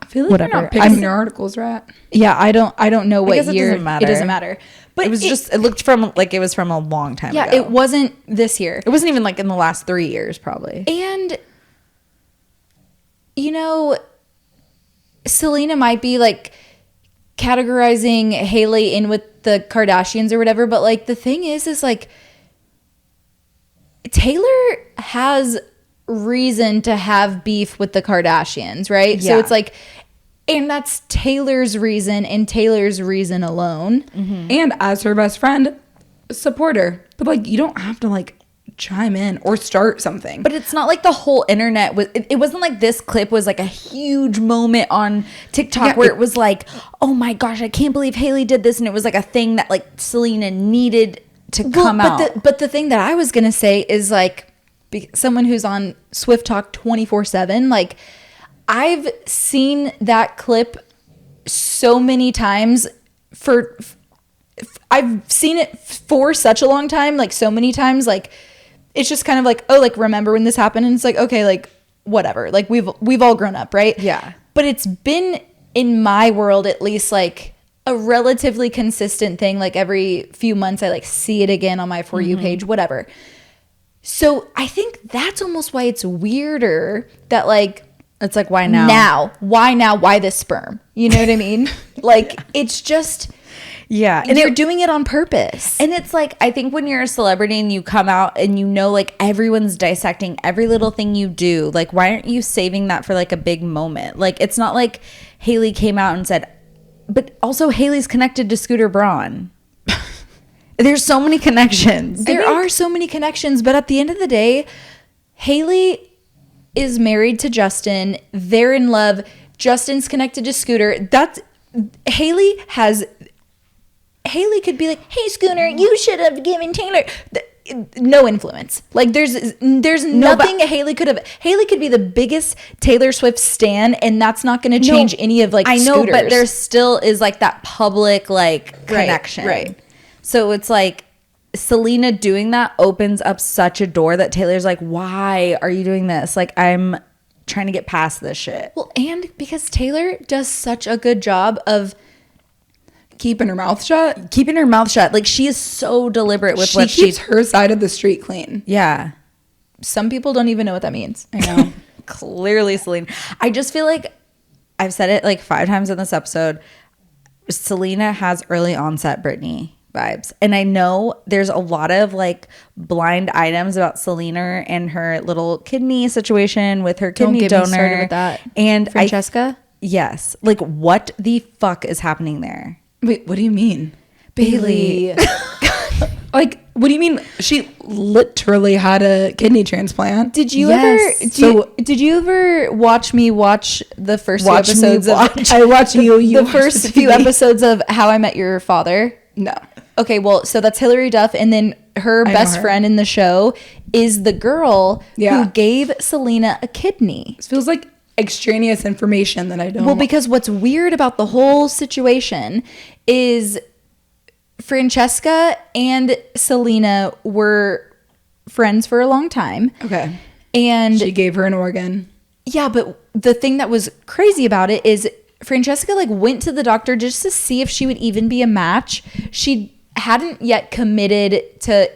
I feel like Whatever. you're not picking your articles right. Yeah, I don't know what guess it year. doesn't matter. It doesn't matter. But It looked from like it was from a long time ago. it wasn't this year. It wasn't even like in the last 3 years, probably. And you know, Selena might be like categorizing Hailey in with the Kardashians or whatever, but like the thing is like Taylor has reason to have beef with the Kardashians, right? Yeah. So it's like, and that's Taylor's reason and Taylor's reason alone. Mm-hmm. And as her best friend, support her. But like, you don't have to like chime in or start something. But it's not like the whole internet was. It wasn't like this clip was like a huge moment on TikTok where it was like, oh my gosh, I can't believe Hailey did this, and it was like a thing that like Selena needed to come out. But the thing that I was gonna say is like, someone who's on Swift Talk 24/7, like I've seen that clip so many times I've seen it for such a long time, like so many times, like it's just kind of like, oh, like remember when this happened? And it's like, okay, like whatever, like we've all grown up, right? Yeah. But it's been, in my world at least, like a relatively consistent thing. Like every few months I like see it again on my For You page, whatever. So I think that's almost why it's weirder that like, It's like, why now? Why this sperm? You know what I mean? Like, it's just, Yeah. and you're doing it on purpose. And it's like, I think when you're a celebrity and you come out and you know, like everyone's dissecting every little thing you do, like, why aren't you saving that for like a big moment? Like, it's not like Hailey came out and said, but also Hailey's connected to Scooter Braun. There's so many connections. There are so many connections, but at the end of the day, Hailey is married to Justin. They're in love. Justin's connected to Scooter. Hailey could be like, hey, Scooter, you should have given Taylor no influence. Like there's nothing Hailey could have. Hailey could be the biggest Taylor Swift stan, and that's not going to change any of like. I know, Scooter's. but there still is like that public like connection. right. So it's like Selena doing that opens up such a door that Taylor's like, why are you doing this? Like, I'm trying to get past this shit. Well, and because Taylor does such a good job of keeping her mouth shut. Keeping her mouth shut. Like, she is so deliberate with what She keeps her side of the street clean. Yeah. some people don't even know what that means. I know. Clearly, Selena. I just feel like I've said it like 5 times in this episode. Selena has early onset Britney vibes. And I know there's a lot of like blind items about Selena and her little kidney situation with her kidney donor. Me started with that. And Francesca? Yes. Like, what the fuck is happening there? Wait, what do you mean? Bailey. Like, what do you mean? She literally had a kidney transplant. Did you Yes. did you ever watch me watch the first Watch few me episodes watch. I watch you. You the watch first the few TV. episodes of How I Met Your Father? No. Okay, well, so that's Hilary Duff, and then her I know best her. friend in the show is the girl Yeah. who gave Selena a kidney. This feels like extraneous information that I don't. Well, because what's weird about the whole situation is Francesca and Selena were friends for a long time. Okay. And She gave her an organ. yeah, but the thing that was crazy about it is Francesca like went to the doctor just to see if she would even be a match. She hadn't yet committed to,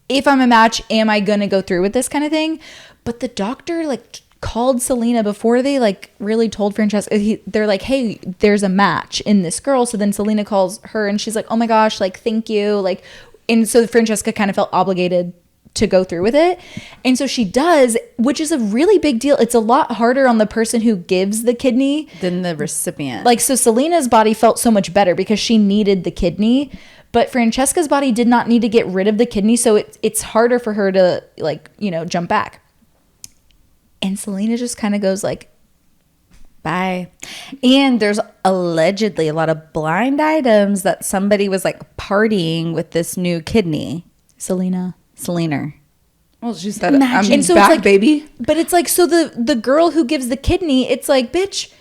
if I'm a match, am I going to go through with this kind of thing? But the doctor like called Selena before they like really told Francesca. They're like, hey, there's a match in this girl. So then Selena calls her and she's like, oh my gosh, like, thank you. Like, and so Francesca kind of felt obligated to go through with it. And so she does, which is a really big deal. It's a lot harder on the person who gives the kidney Than the recipient. like, so Selena's body felt so much better because she needed the kidney, but Francesca's body did not need to get rid of the kidney. So it's harder for her to like, you know, jump back. And Selena just kind of goes like, Bye. And there's allegedly a lot of blind items that somebody was like partying with this new kidney. Selener. Well, she said, Imagine. I'm So back, it's like, baby. But it's like, so the girl who gives the kidney, it's like, bitch,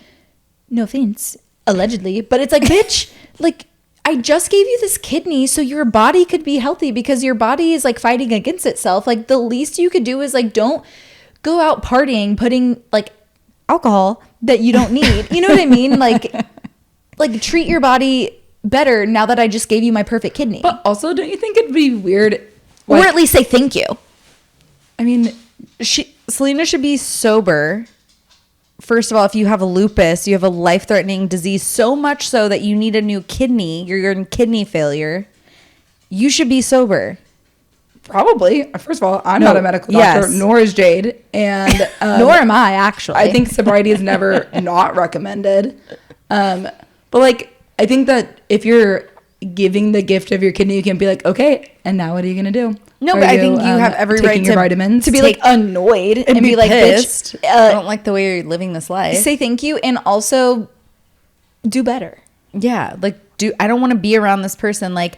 no offense, allegedly, but it's like, bitch, like, I just gave you this kidney so your body could be healthy because your body is like fighting against itself. Like, the least you could do is like, don't go out partying, putting like alcohol that you don't need. You know what I mean? Like treat your body better now that I just gave you my perfect kidney. But also, don't you think it'd be weird? Or at least say thank you. I mean, Selener should be sober. First of all, if you have a lupus, you have a life-threatening disease, so much so that you need a new kidney, you're in kidney failure, you should be sober. probably. First of all, I'm not a medical doctor, nor is Jade. And Nor am I, actually. I think sobriety is never not recommended. But like, I think that if you're giving the gift of your kidney, you can be like, okay, and now what are you going to do? No, but I think you have every right taking your vitamins to be like annoyed and be like, pissed. bitch, I don't like the way you're living this life. say thank you and also do better. Yeah, like I don't want to be around this person. Like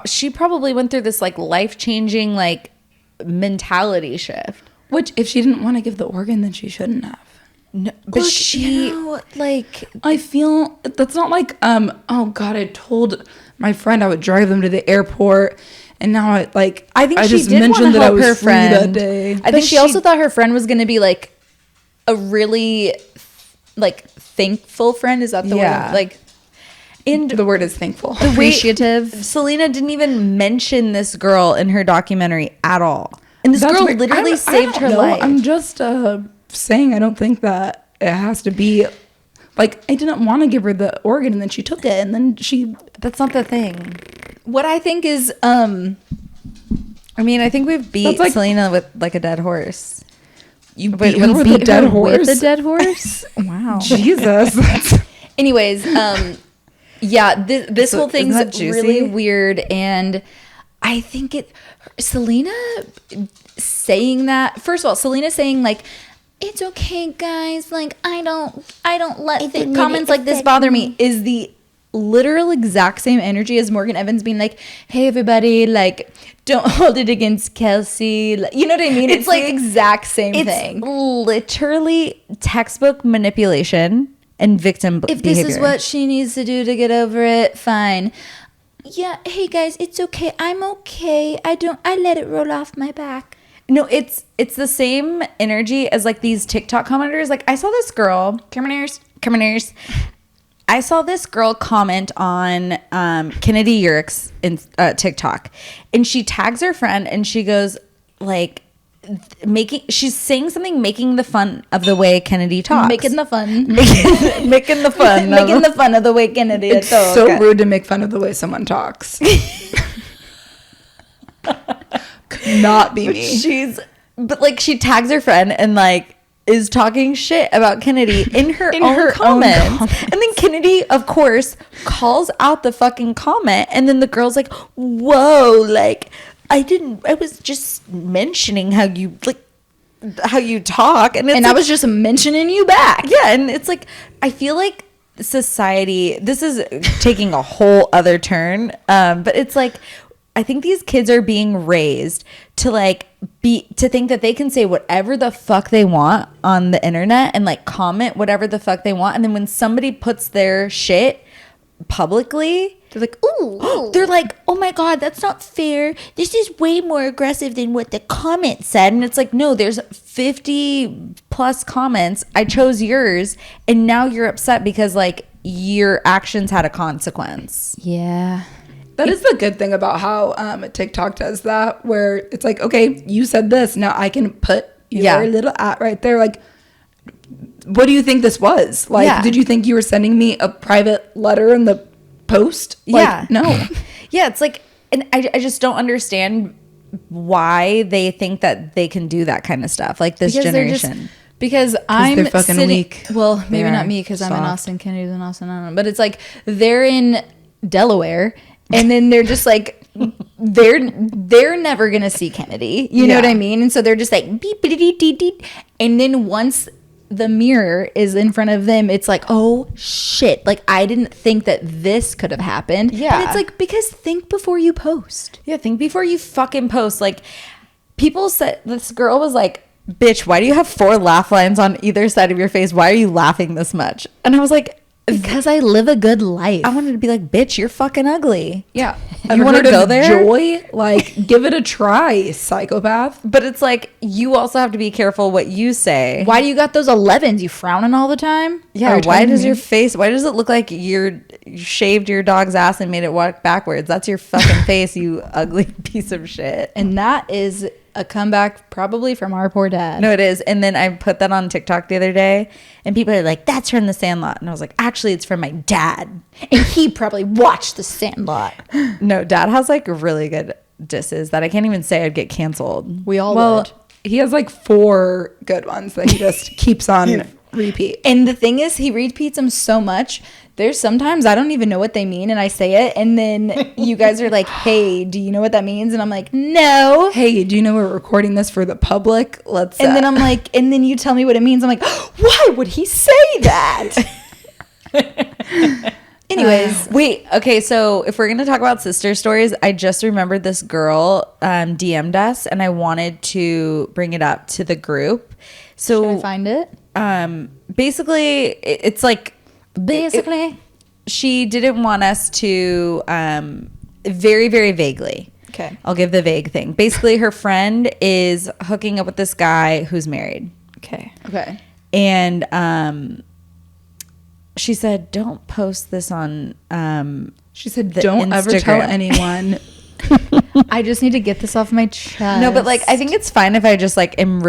she probably went through this like life-changing like mentality shift. Which, if she didn't want to give the organ, then she shouldn't have. No, but I feel that's not like oh god, I told my friend I would drive them to the airport, and now I think she just did mentioned that I help was her free that friend. day. I think she also thought her friend was going to be like a really like thankful friend. Is that the word? Like, And the word is thankful. appreciative. Selena didn't even mention this girl in her documentary at all. And this girl literally saved her life. I'm just saying I don't think that it has to be like, I didn't want to give her the organ and then she took it and then That's not the thing. what I think is I mean, I think we've beat like- Selena with like a dead horse. you Wait, beat her with a dead horse. With a dead horse? Wow. Jesus. anyways, yeah, this whole isn't that thing's juicy? really weird, and I think Selena saying that. First of all, Selena saying like, "It's okay, guys. Like, I don't let comments like this bother me." Is the literal exact same energy as Morgan Evans being like, "Hey, everybody, like, don't hold it against Kelsey." Like, you know what I mean? It's like exact same thing. It's literally textbook manipulation and victim If behavior. this is what she needs to do to get over it, fine. Yeah, hey guys, it's okay. I'm okay. I let it roll off my back. No, it's the same energy as like these TikTok commenters. Like I saw this girl, commenters. I saw this girl comment on Kennedy Yerkes in TikTok, and she tags her friend, and she goes like she's saying something making the fun of the way Kennedy talks. Making the fun. making the fun. Making the fun of the way Kennedy It's talks. so rude to make fun of the way someone talks. Could not be me. But like she tags her friend and like is talking shit about Kennedy in her own comments. And then Kennedy, of course, calls out the fucking comment, and then the girl's like, whoa, like I was just mentioning how you talk, and I was just mentioning you back. yeah, and it's like I feel like society, this is taking a whole other turn, but it's like I think these kids are being raised to to think that they can say whatever the fuck they want on the internet and like comment whatever the fuck they want, and then when somebody puts their shit publicly, they're like, ooh. They're like, oh my god, that's not fair. This is way more aggressive than what the comment said. And it's like, no, there's 50 plus comments. I chose yours, and now you're upset because like your actions had a consequence. Yeah. That is the good thing about how TikTok does that, where it's like, okay, you said this, now I can put your little at right there. Like, what do you think this was? Like, did you think you were sending me a private letter in the post? Like, no. Yeah, it's like, and I just don't understand why they think that they can do that kind of stuff. Like this generation. Because I'm they're fucking sitting, weak. Well, maybe They not are me because I'm in soft. Austin. Kennedy's in Austin. I don't know. But it's like they're in Delaware, and then they're just like they're never gonna see Kennedy. You know what I mean? And so they're just like beep beep beep beep beep. And then once the mirror is in front of them, it's like, oh shit, like I didn't think that this could have happened. Yeah. But it's like, because think before you post. Yeah, think before you fucking post. Like, people said, this girl was like, bitch, why do you have 4 laugh lines on either side of your face? Why are you laughing this much? And I was like, Because I live a good life. I wanted to be like, bitch, you're fucking ugly. Yeah. You want to go there? Joy? Like, give it a try, psychopath. But it's like, you also have to be careful what you say. Why do you got those 11s? You frowning all the time? Yeah, Are you why telling does me? your face, why does it look like you shaved your dog's ass and made it walk backwards? That's your fucking face, you ugly piece of shit. And that is a comeback probably from our poor dad. No, it is. And then I put that on TikTok the other day, and people are like, that's from The Sandlot. And I was like, actually, it's from my dad. And he probably watched The Sandlot. No, dad has like really good disses that I can't even say I'd get canceled. We all Well, would. he has like 4 good ones that he just keeps on repeat. And the thing is, he repeats them so much. There's sometimes I don't even know what they mean, and I say it, and then you guys are like, hey, do you know what that means? And I'm like, no. Hey, do you know we're recording this for the public? Let's. And then I'm like, and then you tell me what it means. I'm like, why would he say that? Anyways, Wait, okay, so if we're going to talk about sister stories, I just remembered this girl DM'd us, and I wanted to bring it up to the group. should I So find it? basically, it's like, Basically. she didn't want us to, very, very vaguely. Okay. I'll give the vague thing. Basically, her friend is hooking up with this guy who's married. Okay. Okay. And she said, don't post this on She said, the don't ever tell Instagram." anyone. I just need to get this off my chest. No, but like I think it's fine if I just like am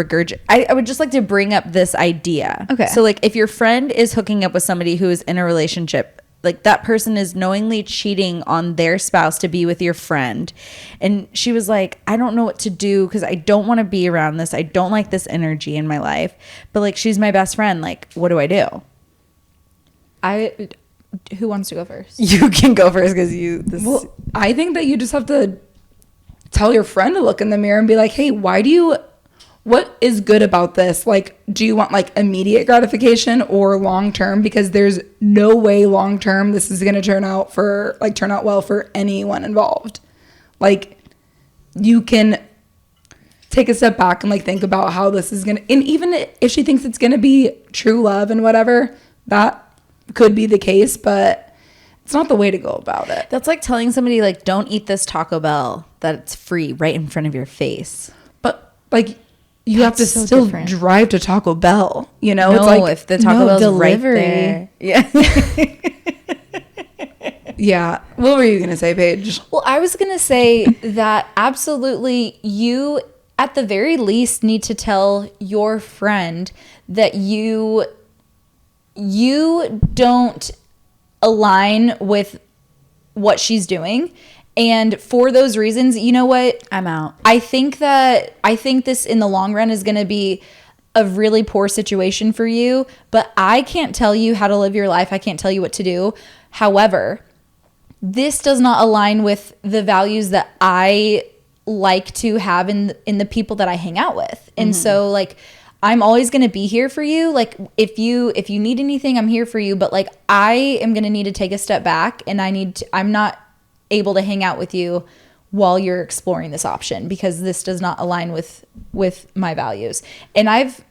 I would just like to bring up this idea. Okay. So like if your friend is hooking up with somebody who is in a relationship, like that person is knowingly cheating on their spouse to be with your friend. And she was like, I don't know what to do because I don't want to be around this. I don't like this energy in my life. But like she's my best friend. Like, what do I do? Who wants to go first? You can go first because Well, I think that you just have to tell your friend to look in the mirror and be like, hey, what is good about this? Like, do you want like immediate gratification or long term? Because there's no way long term this is going to turn out well for anyone involved. Like, you can take a step back and like think about how this is going to, and even if she thinks it's going to be true love and whatever, that could be the case, but it's not the way to go about it. That's like telling somebody like, don't eat this Taco Bell that's free right in front of your face. But like, you have to That's so still different. drive to Taco Bell, you know? No, It's like, if the Taco Bell's delivery. right there. Yeah. yeah. What were you gonna say, Paige? Well, I was going to say that absolutely you, at the very least, need to tell your friend that you don't align with what she's doing. And for those reasons, you know what? I'm out. I think this in the long run is going to be a really poor situation for you, but I can't tell you how to live your life. I can't tell you what to do. However, this does not align with the values that I like to have in the people that I hang out with. And so like I'm always going to be here for you. Like if you need anything, I'm here for you, but like I am going to need to take a step back, and I'm not able to hang out with you while you're exploring this option because this does not align with my values. And I've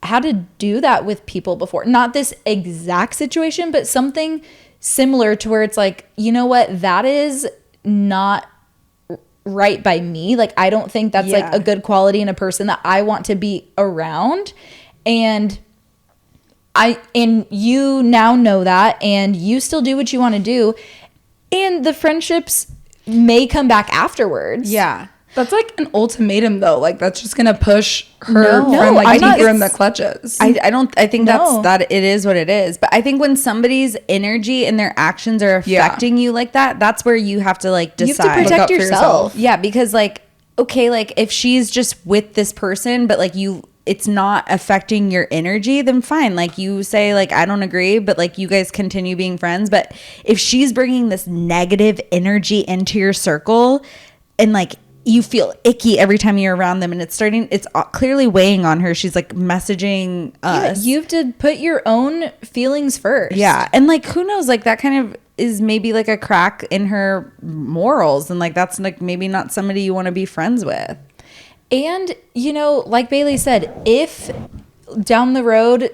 had to do that with people before. Not this exact situation, but something similar to where it's like, you know what, that is not right by me. Like I don't think that's like a good quality in a person that I want to be around. And you now know that, and you still do what you want to do, and the friendships may come back afterwards. Yeah. That's like an ultimatum, though. Like, that's just gonna push her No, friend like I'm not- deeper in the clutches. I think No. that it is what it is. But I think when somebody's energy and their actions are affecting you like that, that's where you have to like You decide. have to Look out protect for yourself. Yeah, because like, okay, like if she's just with this person, but like it's not affecting your energy, then fine. Like you say like, I don't agree, but like you guys continue being friends. But if she's bringing this negative energy into your circle and like you feel icky every time you're around them, and it's clearly weighing on her. She's like messaging us. You have to put your own feelings first. Yeah. And like, who knows, like that kind of is maybe like a crack in her morals, and like that's like maybe not somebody you want to be friends with. And, you know, like Bailey said, if down the road,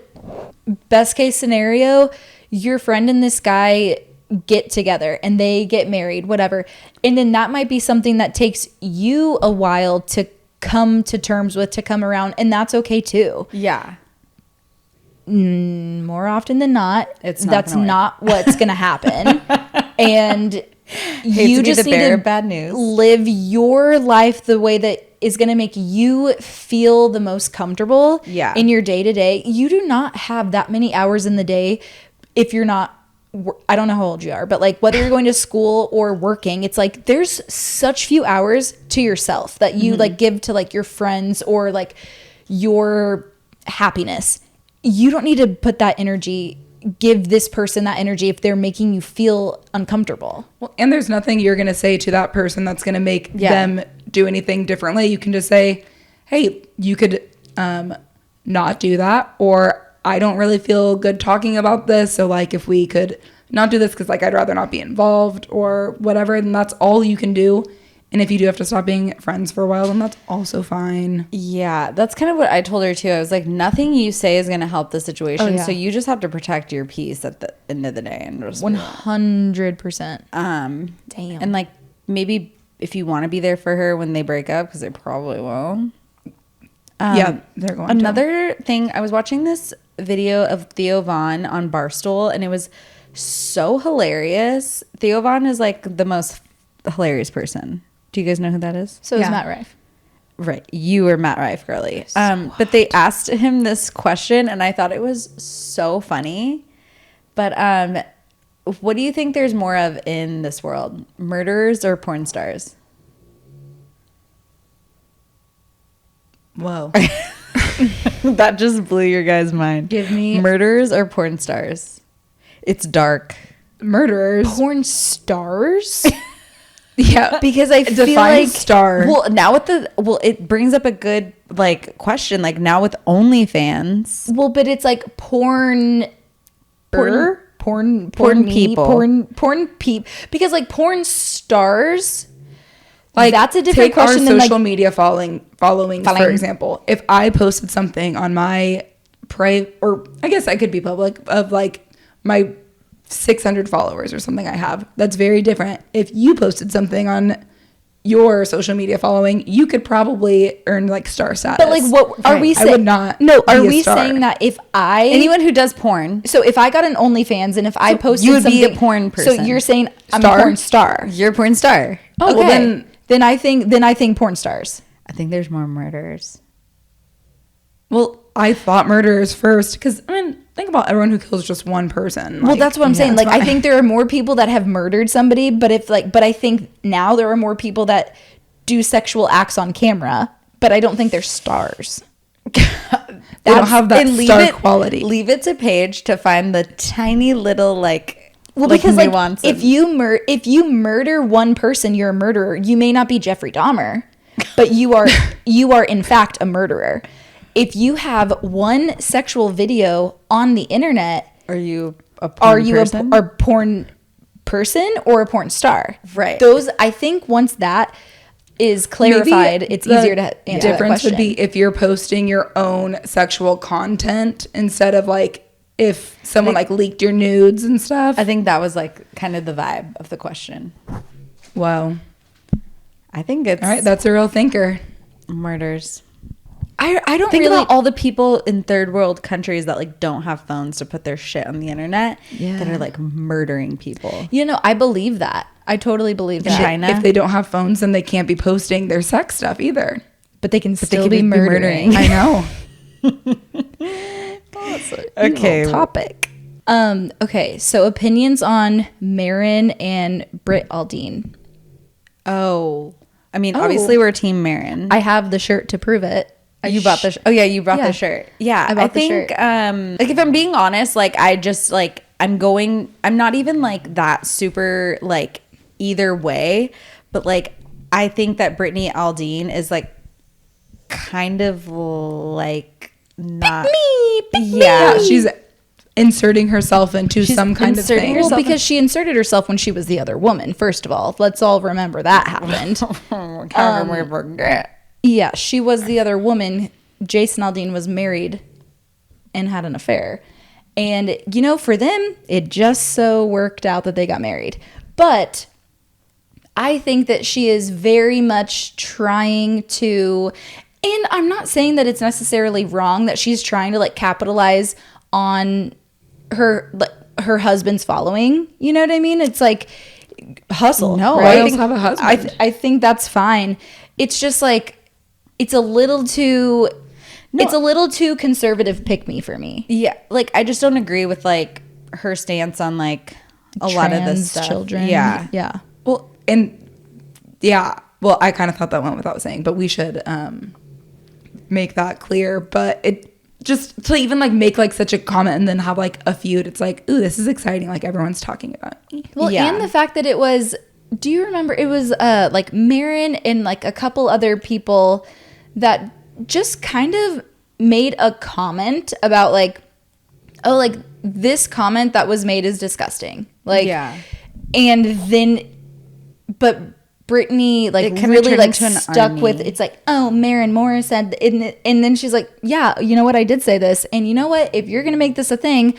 best case scenario, your friend and this guy get together and they get married, whatever, and then that might be something that takes you a while to come to terms with, to come around, and that's okay too. Yeah. More often than not, That's not what's gonna happen. And you just need to bad news. live your life the way that is going to make you feel the most comfortable in your day to day. You do not have that many hours in the day if you're not, I don't know how old you are, but like whether you're going to school or working, it's like there's such few hours to yourself that you like give to like your friends or like your happiness. You don't need to put that energy, give this person that energy if they're making you feel uncomfortable. Well, and there's nothing you're going to say to that person that's going to make them do anything differently. You can just say, hey, you could not do that, or I don't really feel good talking about this, so like if we could not do this because like I'd rather not be involved or whatever, then that's all you can do. And if you do have to stop being friends for a while, then that's also fine. Yeah, that's kind of what I told her too. I was like, nothing you say is going to help the situation. So you just have to protect your peace at the end of the day. And 100%. Damn. Damn. And like maybe if you want to be there for her when they break up, because they probably will. Yeah, they're going to. Another thing, I was watching this video of Theo Von on Barstool, and it was so hilarious. Theo Von is like the most hilarious person. Do you guys know who that is? So is Matt Rife. Right. You were Matt Rife, girly. But they asked him this question, and I thought it was so funny. But what do you think there's more of in this world? Murderers or porn stars? Whoa. That just blew your guys' mind. Give me... Murderers or porn stars? It's dark. Murderers. Porn stars? Yeah, because I feel like star. Well, now with it brings up a good like question. Like now with OnlyFans. Well, but it's like porn people. Because like porn stars, like that's a different question our than social like media following. For example, if I posted something on my or I guess I could be public of like my 600 followers or something I have, that's very different. If you posted something on your social media following, you could probably earn like star status. But like, what are we saying? I would not. No, are be a we star. saying that if Anyone who does porn, so if I got an OnlyFans and if I posted you would something, be a porn person. So you're saying I'm Star? a porn star. You're a porn star. Oh, well, okay. Then I think porn stars. I think there's more murderers. Well, I thought murderers first because I mean, think about everyone who kills just one person. Well, Like, that's what I'm saying. that's Like, I fine. think there are more people that have murdered somebody, but I think now there are more people that do sexual acts on camera, but I don't think they're stars. they don't have that star quality. Leave it to Paige to find the tiny little like. Well, like because like nuances. if you murder one person, you're a murderer. You may not be Jeffrey Dahmer, but you are in fact a murderer. If you have one sexual video on the internet, are you a porn person? a porn person or a porn star? Right. Those, I think once that is clarified, Maybe it's the easier to answer that difference would question. be if you're posting your own sexual content instead of like if someone like leaked your nudes and stuff. I think that was like kind of the vibe of the question. Wow. I think it's All right, that's a real thinker. murders. I don't Think really about all the people in third world countries that like don't have phones to put their shit on the internet that are like murdering people. You know, I believe that. I totally believe that. China. If they don't have phones, then they can't be posting their sex stuff either. But they can still could be be murdering. I know. Okay. Topic. Okay, so opinions on Marin and Britt Aldine. Oh, I mean, obviously we're Team Marin. I have the shirt to prove it. You bought the you brought Yeah. the shirt. Yeah, I bought the think shirt. like if I'm being honest, like I just like I'm not even like that super like either way, but like I think that Brittany Aldean is like kind of like not Yeah, she's inserting herself into some kind of thing. Well, because she inserted herself when she was the other woman, first of all. Let's all remember that happened. Yeah, she was the other woman. Jason Aldean was married and had an affair. And, you know, for them, it just so worked out that they got married. But I think that she is very much trying to, and I'm not saying that it's necessarily wrong that she's trying to like capitalize on her husband's following. You know what I mean? It's like hustle. No, right? I also have a husband. I think that's fine. It's just like it's a little too conservative pick me for me. Yeah, like I just don't agree with like her stance on like a lot of this stuff. Children. Yeah. Yeah. Well, I kind of thought that went without saying, but we should make that clear. But it just to even like make like such a comment and then have like a feud, it's like, ooh, this is exciting. Like everyone's talking about me. Well, Yeah. and the fact that it was, do you remember it was like Marin and like a couple other people that just kind of made a comment about like, oh, like this comment that was made is disgusting. Like, Yeah. And then, but Brittany like It kinda really turned like into an stuck with, army. it's like, oh, Marin Morris said, and then she's like, yeah, you know what, I did say this, and you know what, if you're gonna make this a thing,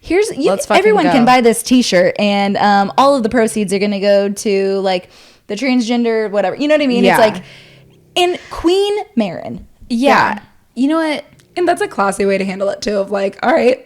Let's fucking everyone go. can buy this T-shirt, and all of the proceeds are gonna go to like the transgender whatever. You know what I mean? Yeah. It's like, and Queen Marin. Yeah. You know what? And that's a classy way to handle it too, of like, all right,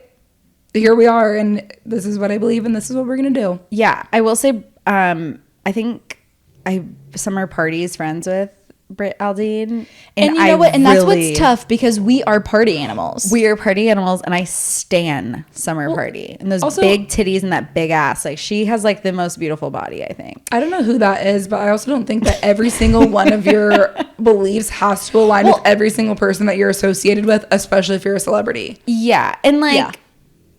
here we are and this is what I believe and this is what we're gonna do. Yeah, I will say I think I summer parties friends with Britt Aldean. And you know what? And that's what's tough because we are party animals. We are party animals, and I stan Summer Party. And those also- big titties and that big ass. Like, she has, like, the most beautiful body, I think. I don't know who that is, but I also don't think that every single one of your beliefs has to align with every single person that you're associated with, especially if you're a celebrity. Yeah. And, like, Yeah.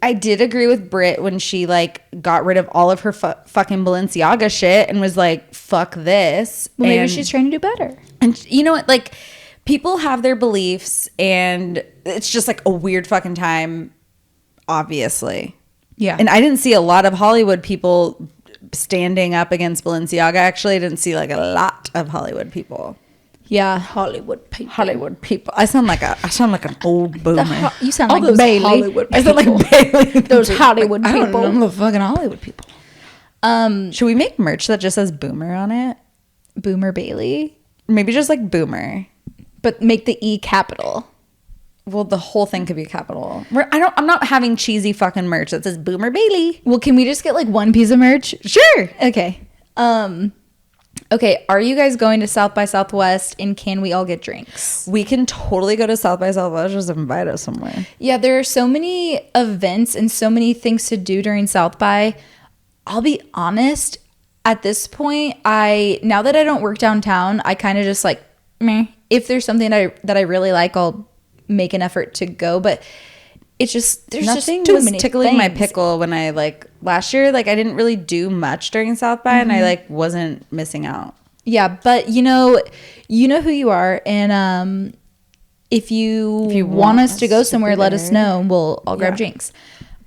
I did agree with Britt when she, like, got rid of all of her fucking Balenciaga shit and was like, fuck this. Well, maybe And- she's trying to do better. And you know what? Like, people have their beliefs, and it's just like a weird fucking time, obviously. Yeah. And I didn't see a lot of Hollywood people standing up against Balenciaga. Actually, I didn't see like a lot of Hollywood people. Yeah, Hollywood people. Hollywood people. I sound like an old boomer. You sound All like those Bailey. Hollywood I sound people. like Bailey. Those Hollywood I don't people. know the fucking Hollywood people. Should we make merch that just says boomer on it? Boomer Bailey, Maybe just like boomer. but make the E capital. Well, the whole thing could be capital. I'm not having cheesy fucking merch that says Boomer Bailey. Well, can we just get like one piece of merch? Sure. Okay. Okay, are you guys going to South by Southwest, and can we all get drinks? We can totally go to South by Southwest. Just invite us somewhere. Yeah, there are so many events and so many things to do during South by. I'll be honest, at this point, now that I don't work downtown, I kind of just like, meh. If there's something that I really like, I'll make an effort to go. But it's just there's Nothing just too was many tickling my things. pickle when I like last year. Like I didn't really do much during South by, and I like wasn't missing out. Yeah, but you know who you are, and if you want us to go somewhere, let us know, and I'll grab drinks.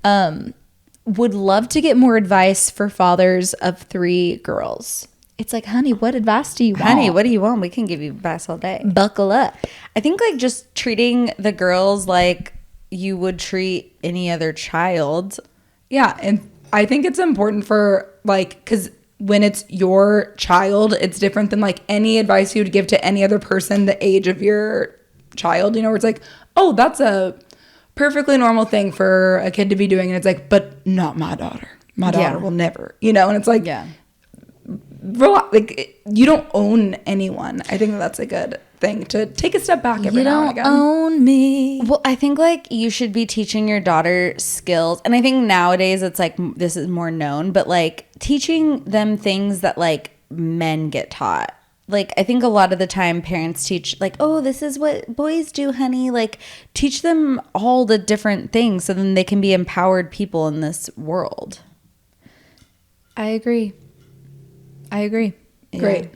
Would love to get more advice for fathers of 3 girls. It's like, honey, what advice do you want? Honey, what do you want? We can give you advice all day. Buckle up. I think like just treating the girls like you would treat any other child. Yeah, and I think it's important for like, because when it's your child, it's different than like any advice you would give to any other person the age of your child, you know, where it's like, oh, that's a perfectly normal thing for a kid to be doing. And it's like, but not my daughter. My daughter will never, you know, and it's like, like you don't own anyone. I think that's a good thing to take a step back every now and again. own me. Well, I think like you should be teaching your daughter skills. And I think nowadays it's like this is more known, but like teaching them things that like men get taught. Like I think a lot of the time parents teach like, oh, this is what boys do, honey. Like teach them all the different things so then they can be empowered people in this world. I agree. Great.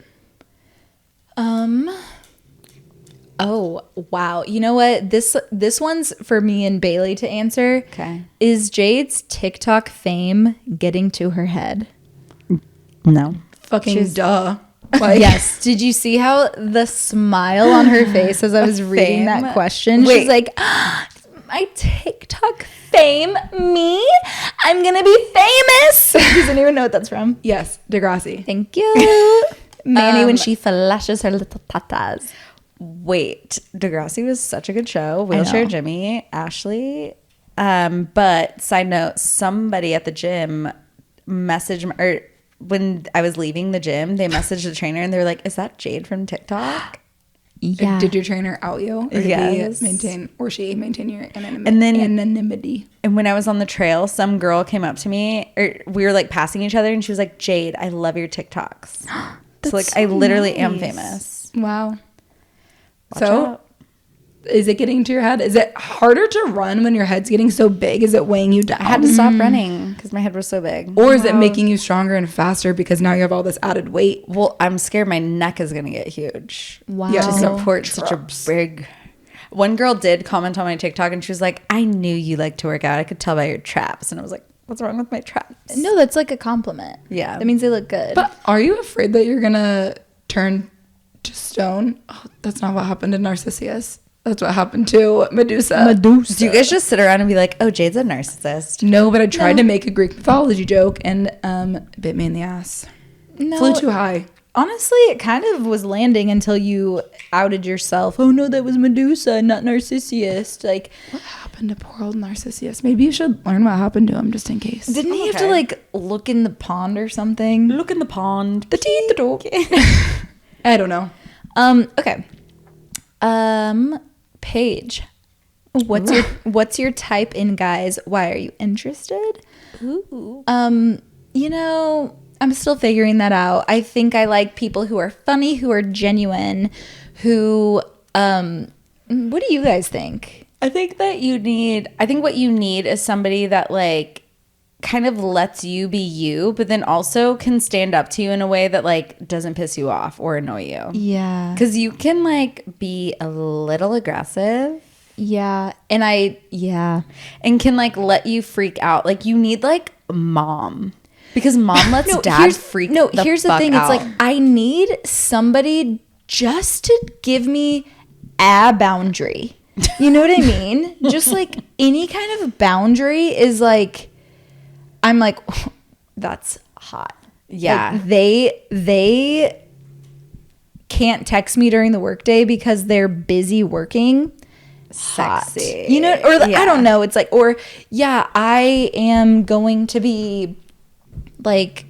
Oh, wow. You know what? This one's for me and Bailey to answer. Okay. Is Jade's TikTok fame getting to her head? No. Fucking duh. Like, Yes. Did you see how the smile on her face as I was reading Fame? that question? Wait. She's like, my TikTok fame? Me? I'm going to be famous. She doesn't even know what that's from. Yes, Degrassi. Thank you. Manny when she flashes her little tatas. Wait, Degrassi was such a good show. Wheelchair know. Jimmy, Ashley. But side note, somebody at the gym messaged me, or when I was leaving the gym, they messaged the trainer and they were like, "Is that Jade from TikTok?" Yeah. Did your trainer out you? Or did Yes. he maintain your And then- anonymity? And when I was on the trail, some girl came up to me, or we were like passing each other, and she was like, "Jade, I love your TikToks." So like, I literally am famous. Wow. Watch So, out. is it getting to your head? Is it harder to run when your head's getting so big? Is it weighing you down? I had to stop running because my head was so big. Or is it making you stronger and faster because now you have all this added weight? Well, I'm scared my neck is gonna get huge. Wow. Yeah, To so- support such a big. One girl did comment on my TikTok and she was like, "I knew you like to work out. I could tell by your traps." And I was like, "What's wrong with my traps?" No, that's like a compliment. Yeah. That means they look good. But are you afraid that you're going to turn to stone? Oh, that's not what happened to Narcissus. That's what happened to Medusa. Do you guys just sit around and be like, "Oh, Jade's a narcissist"? No, but I tried to make a Greek mythology joke and bit me in the ass. no, Flew too high. honestly, it kind of was landing until you outed yourself. Oh no, that was Medusa, not Narcissus. Like, What happened to poor old Narcissus? Maybe you should learn what happened to him just in case. didn't he have to Okay. like look in the pond or something? Look in the pond. The teeth, the dog. I don't know. Okay. Paige, what's your type in guys? Why are you interested? Ooh. You know, I'm still figuring that out. I think I like people who are funny, who are genuine, who what do you guys think? I think what you need is somebody that like kind of lets you be you, but then also can stand up to you in a way that like doesn't piss you off or annoy you. Yeah. Because you can like be a little aggressive Yeah. And and can like let you freak out. Like you need like mom. Because mom lets dad here's- freak here's the fuck thing. out. It's like I need somebody just to give me a boundary. You know what I mean? Just like any kind of boundary is like I'm like that's hot. Yeah. Like, they can't text me during the workday because they're busy working. Hot. Sexy. You know, or Yeah. I don't know. It's like, or yeah, I am going to be like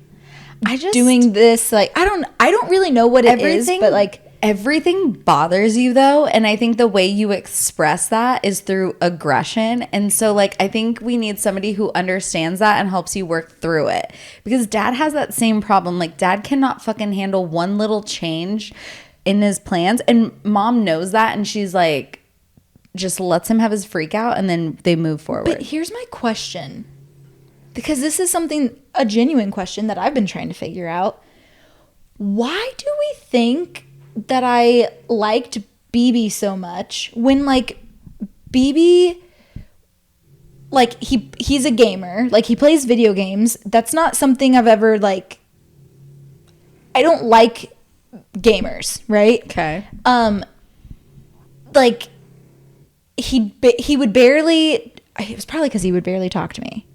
I just doing this. Like, I don't really know what it is, but like, everything bothers you though, and I think the way you express that is through aggression. And so like I think we need somebody who understands that and helps you work through it, because dad has that same problem. Like dad cannot fucking handle one little change in his plans, and mom knows that, and she's like just lets him have his freak out and then they move forward. but here's my question, because this is a genuine question that I've been trying to figure out. Why do we think that I liked BB so much when like BB, like he's a gamer, like he plays video games. That's not something I've ever like, I don't like gamers, right? Okay. Like he would barely, it was probably because he would barely talk to me.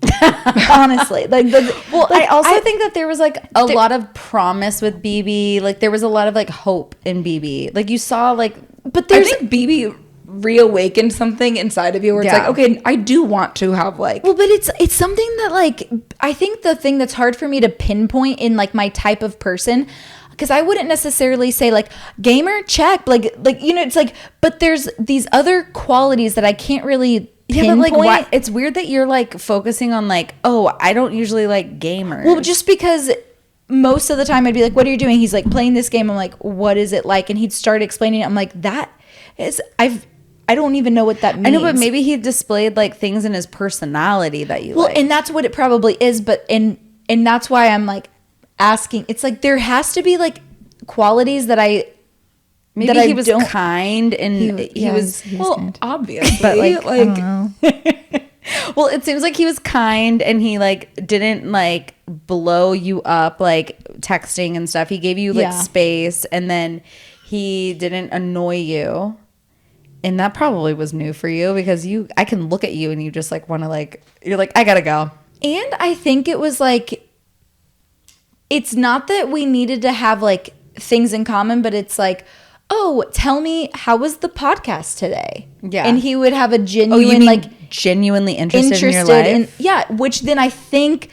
Honestly. I also think that there was like a lot of promise with BB. Like there was a lot of like hope in BB. Like you saw like, but I there's think BB reawakened something inside of you where it's Yeah. like, okay, I do want to have like well, but it's something that like I think the thing that's hard for me to pinpoint in like my type of person, because I wouldn't necessarily say like gamer check, like you know, it's like, but there's these other qualities that I can't really pinpoint. but like why, it's weird that you're like focusing on like, oh, I don't usually like gamers. Well, just because most of the time I'd be like, what are you doing? He's like, playing this game. I'm like, what is it like? And he'd start explaining it. I'm like, that is, I don't even know what that means. I know, but maybe he displayed like things in his personality that you like. and that's what it probably is. But and that's why I'm like asking. It's like there has to be like qualities that I Maybe that he I was don't. kind and he was Well, kind. obviously, But, like, I don't know. well, it seems like he was kind and he like didn't like blow you up like texting and stuff. He gave you like Yeah. space, and then he didn't annoy you. And that probably was new for you because I can look at you and you just like want to like, you're like, I gotta go. And I think it was like, it's not that we needed to have like things in common, but it's like, oh, tell me, how was the podcast today? Yeah. And he would have a Oh, genuine, you mean like, genuinely interested in your life? yeah, which then I think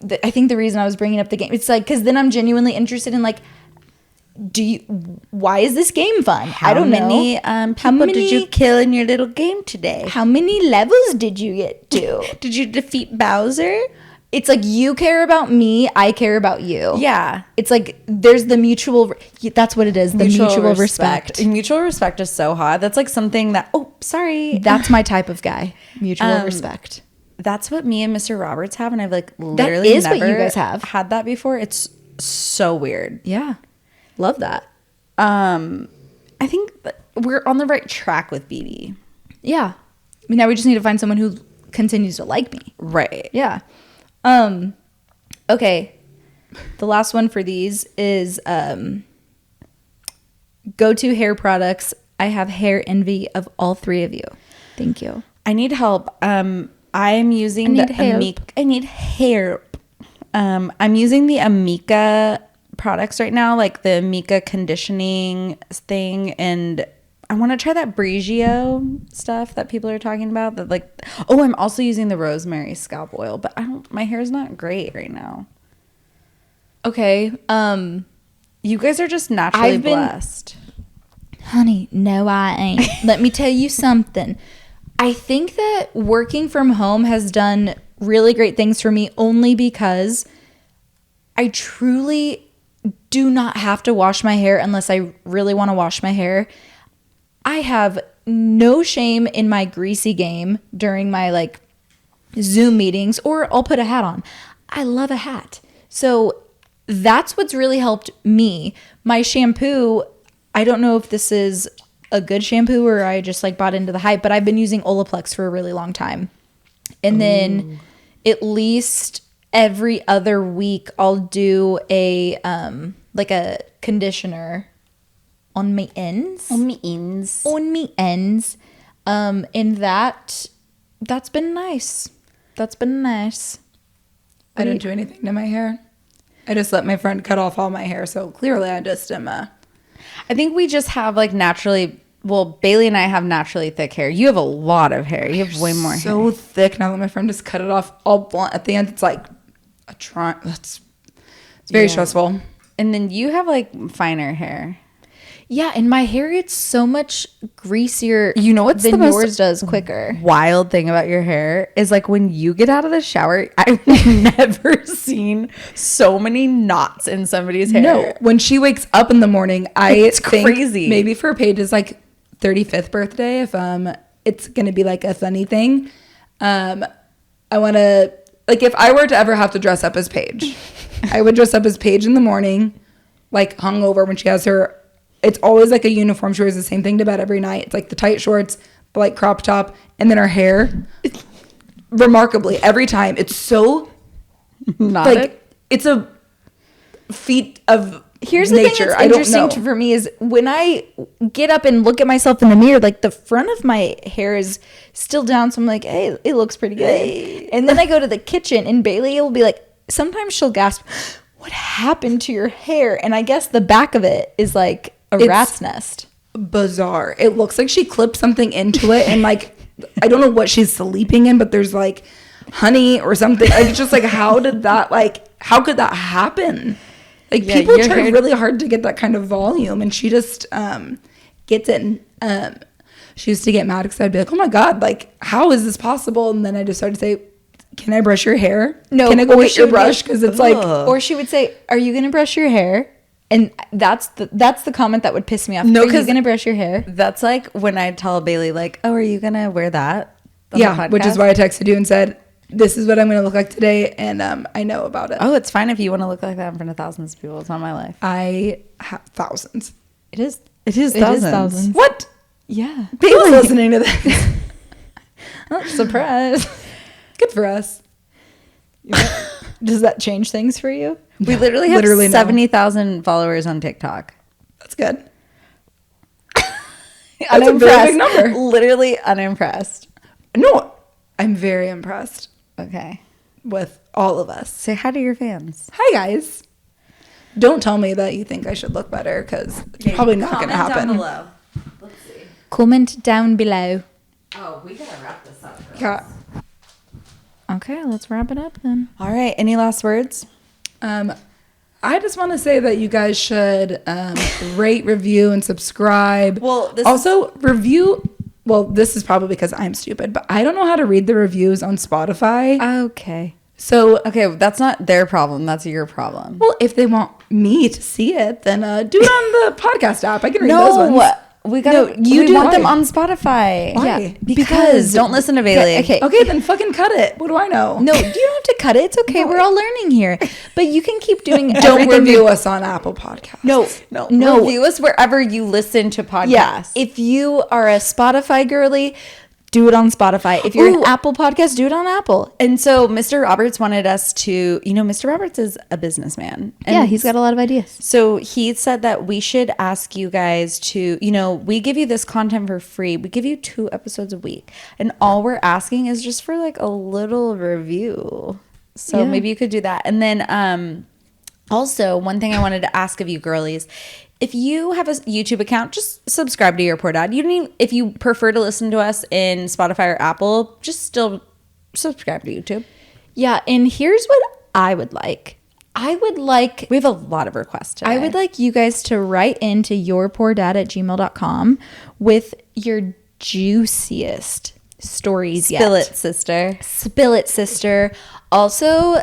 the reason I was bringing up the game, it's like, because then I'm genuinely interested in like, why is this game fun? I don't How many know. people did you kill in your little game today? How many levels did you get to? Did you defeat Bowser? It's like, you care about me, I care about you. Yeah. It's like there's the mutual, that's what it is, the mutual respect. And mutual respect is so hot. That's like something that, oh, sorry. That's my type of guy, mutual respect. That's what me and Mr. Roberts have, and I've like literally is what never you guys have. had that before. It's so weird. Yeah. Love that. I think that we're on the right track with BB. Yeah. I mean, now we just need to find someone who continues to like me. Right. Yeah. Okay. The last one for these is go-to hair products. I have hair envy of all three of you. Thank you. I need help. I'm using I need the help. I need help. I'm using the Amika products right now, like the Amika conditioning thing, and I want to try that Brigio stuff that people are talking about. That like, oh, I'm also using the rosemary scalp oil, but my hair's not great right now. Okay. You guys are just naturally I've been- blessed. Honey, no, I ain't. Let me tell you something. I think that working from home has done really great things for me only because I truly do not have to wash my hair unless I really want to wash my hair. I have no shame in my greasy game during my like Zoom meetings, or I'll put a hat on. I love a hat. So that's what's really helped me. My shampoo, I don't know if this is a good shampoo or I just like bought into the hype, but I've been using Olaplex for a really long time. And then at least every other week I'll do a like a conditioner on my ends. On me ends. On me ends. And that's been nice. That's been nice. I don't do anything to my hair. I just let my friend cut off all my hair, so clearly I just am I think we just have like naturally. Well, Bailey and I have naturally thick hair. You have a lot of hair. You have way more hair. so thick now that my friend just cut it off all blunt. At the end, it's like a it's very stressful. And then you have like finer hair. Yeah, and my hair gets so much greasier. You know what's than the most yours does quicker. Wild thing about your hair is like when you get out of the shower, I've never seen so many knots in somebody's hair. No, when she wakes up in the morning, It's think crazy. maybe for Paige's like 35th birthday, if it's gonna be like a funny thing, I want to like if I were to ever have to dress up as Paige, I would dress up as Paige in the morning, like hungover when she has her. It's always like a uniform. She wears the same thing to bed every night. It's like the tight shorts, the like crop top, and then her hair. Remarkably, every time it's so Not like it's a feat of Here's the nature. thing that's I don't interesting know. for me is when I get up and look at myself in the mirror, like the front of my hair is still down. So I'm like, hey, it looks pretty good. And then I go to the kitchen and Bailey will be like, sometimes she'll gasp, what happened to your hair? And I guess the back of it is like a rat's nest. Bizarre. It looks like she clipped something into it and like I don't know what she's sleeping in, but there's like honey or something. Like, it's just like how could that happen? Like people your try hair- really hard to get that kind of volume and she just gets it and she used to get mad because I'd be like, oh my God, like how is this possible? And then I just started to say, can I brush your hair? No, can I go or get she your would be brush? Because it's like Or she would say, are you going to brush your hair? And that's the comment that would piss me off. No, Are you 'cause- going to brush your hair? That's like when I tell Bailey, like, oh, are you going to wear that? on the yeah, which is podcast? why I texted you and said, this is what I'm going to look like today. And I know about it. Oh, it's fine if you want to look like that in front of thousands of people. It's not my life. I have thousands. It is It is thousands. What? Yeah. Who's listening to this? Oh, surprise. Good for us. Does that change things for you? We literally have Literally no. 70,000 followers on TikTok. That's good. That's a very big number. Literally unimpressed. No, I'm very impressed Okay. with all of us. Say hi to your fans. Hi, guys. Don't tell me that you think I should look better because it's probably not going to happen. Let's see. Comment down below. Oh, we gotta wrap this up. Yeah. Okay, let's wrap it up then. All right. Any last words? I just want to say that you guys should rate, review, and subscribe. Well, also review. Well, this is probably because I'm stupid, but I don't know how to read the reviews on Spotify. Okay. So, Okay, that's not their problem. That's your problem. well, if they want me to see it, then do it on the podcast app. I can read those ones. We gotta. you we do want why? them on Spotify. Why? Yeah, because don't listen to Bailey. Okay. Okay, then fucking cut it. What do I know? No, you don't have to cut it. It's okay. We're all learning here. But you can keep doing Don't everything review us on Apple Podcasts. No. Review us wherever you listen to podcasts. Yeah. If you are a Spotify girly, do it on Spotify. If you're Ooh. an Apple podcast, do it on Apple. And so Mr. Roberts wanted us to, Mr. Roberts is a businessman. And Yeah, he's got a lot of ideas. So he said that we should ask you guys to, we give you this content for free. We give you 2 episodes a week. And all we're asking is just for like a little review. So Yeah. maybe you could do that. And then also, one thing I wanted to ask of you girlies, if you have a YouTube account, just subscribe to Your Poor Dad. You don't even, if you prefer to listen to us in Spotify or Apple, just still subscribe to YouTube. Yeah, and here's what I would like. We have a lot of requests today. I would like you guys to write into yourpoordad@gmail.com with your juiciest stories yet. Spill it, sister. Spill it, sister. Also,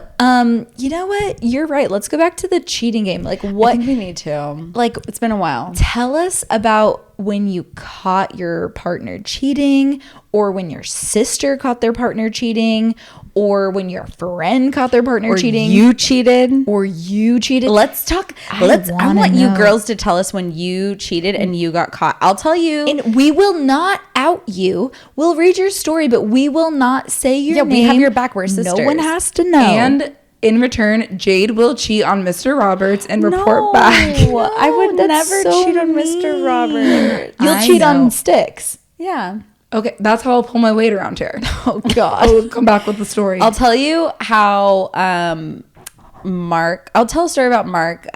you know what? You're right. Let's go back to the cheating game. Like, what? I think we need to. Like, It's been a while. tell us about when you caught your partner cheating, or when your sister caught their partner cheating, or when your friend caught their partner cheating, You cheated. or you cheated. Let's talk. I I wanna want you know. girls to tell us when you cheated and you got caught. I'll tell you. And we will not out you. We'll read your story, but we will not say your name. we have your back. We're No sisters. one has to know. And in return, Jade will cheat on Mr. Roberts and report back. I would that's never so cheat on Mr. mean. Robert. You'll I cheat know. on sticks. Yeah. Okay, that's how I'll pull my weight around here. Oh God. I'll come back with the story. I'll tell you how I'll tell a story about Mark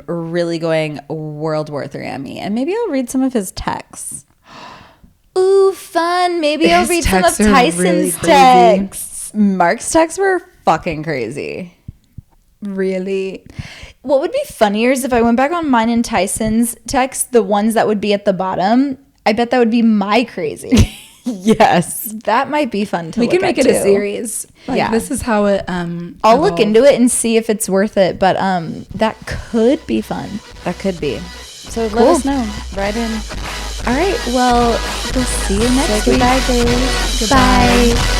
really going World War III on me. And maybe I'll read some of his texts. Ooh, fun. Maybe I'll His read some of texts are Tyson's really crazy. texts. Mark's texts were fucking crazy. Really? What would be funnier is if I went back on mine and Tyson's texts, the ones that would be at the bottom. I bet that would be my crazy. Yes. That might be fun to We look can make at it a too. series. Like, Yeah. This is how it I'll look evolved. into it and see if it's worth it, but that could be fun. That could be. So let Cool. us know. Write in. All right, well, we'll see you next Say week. goodbye, Bailey. Bye.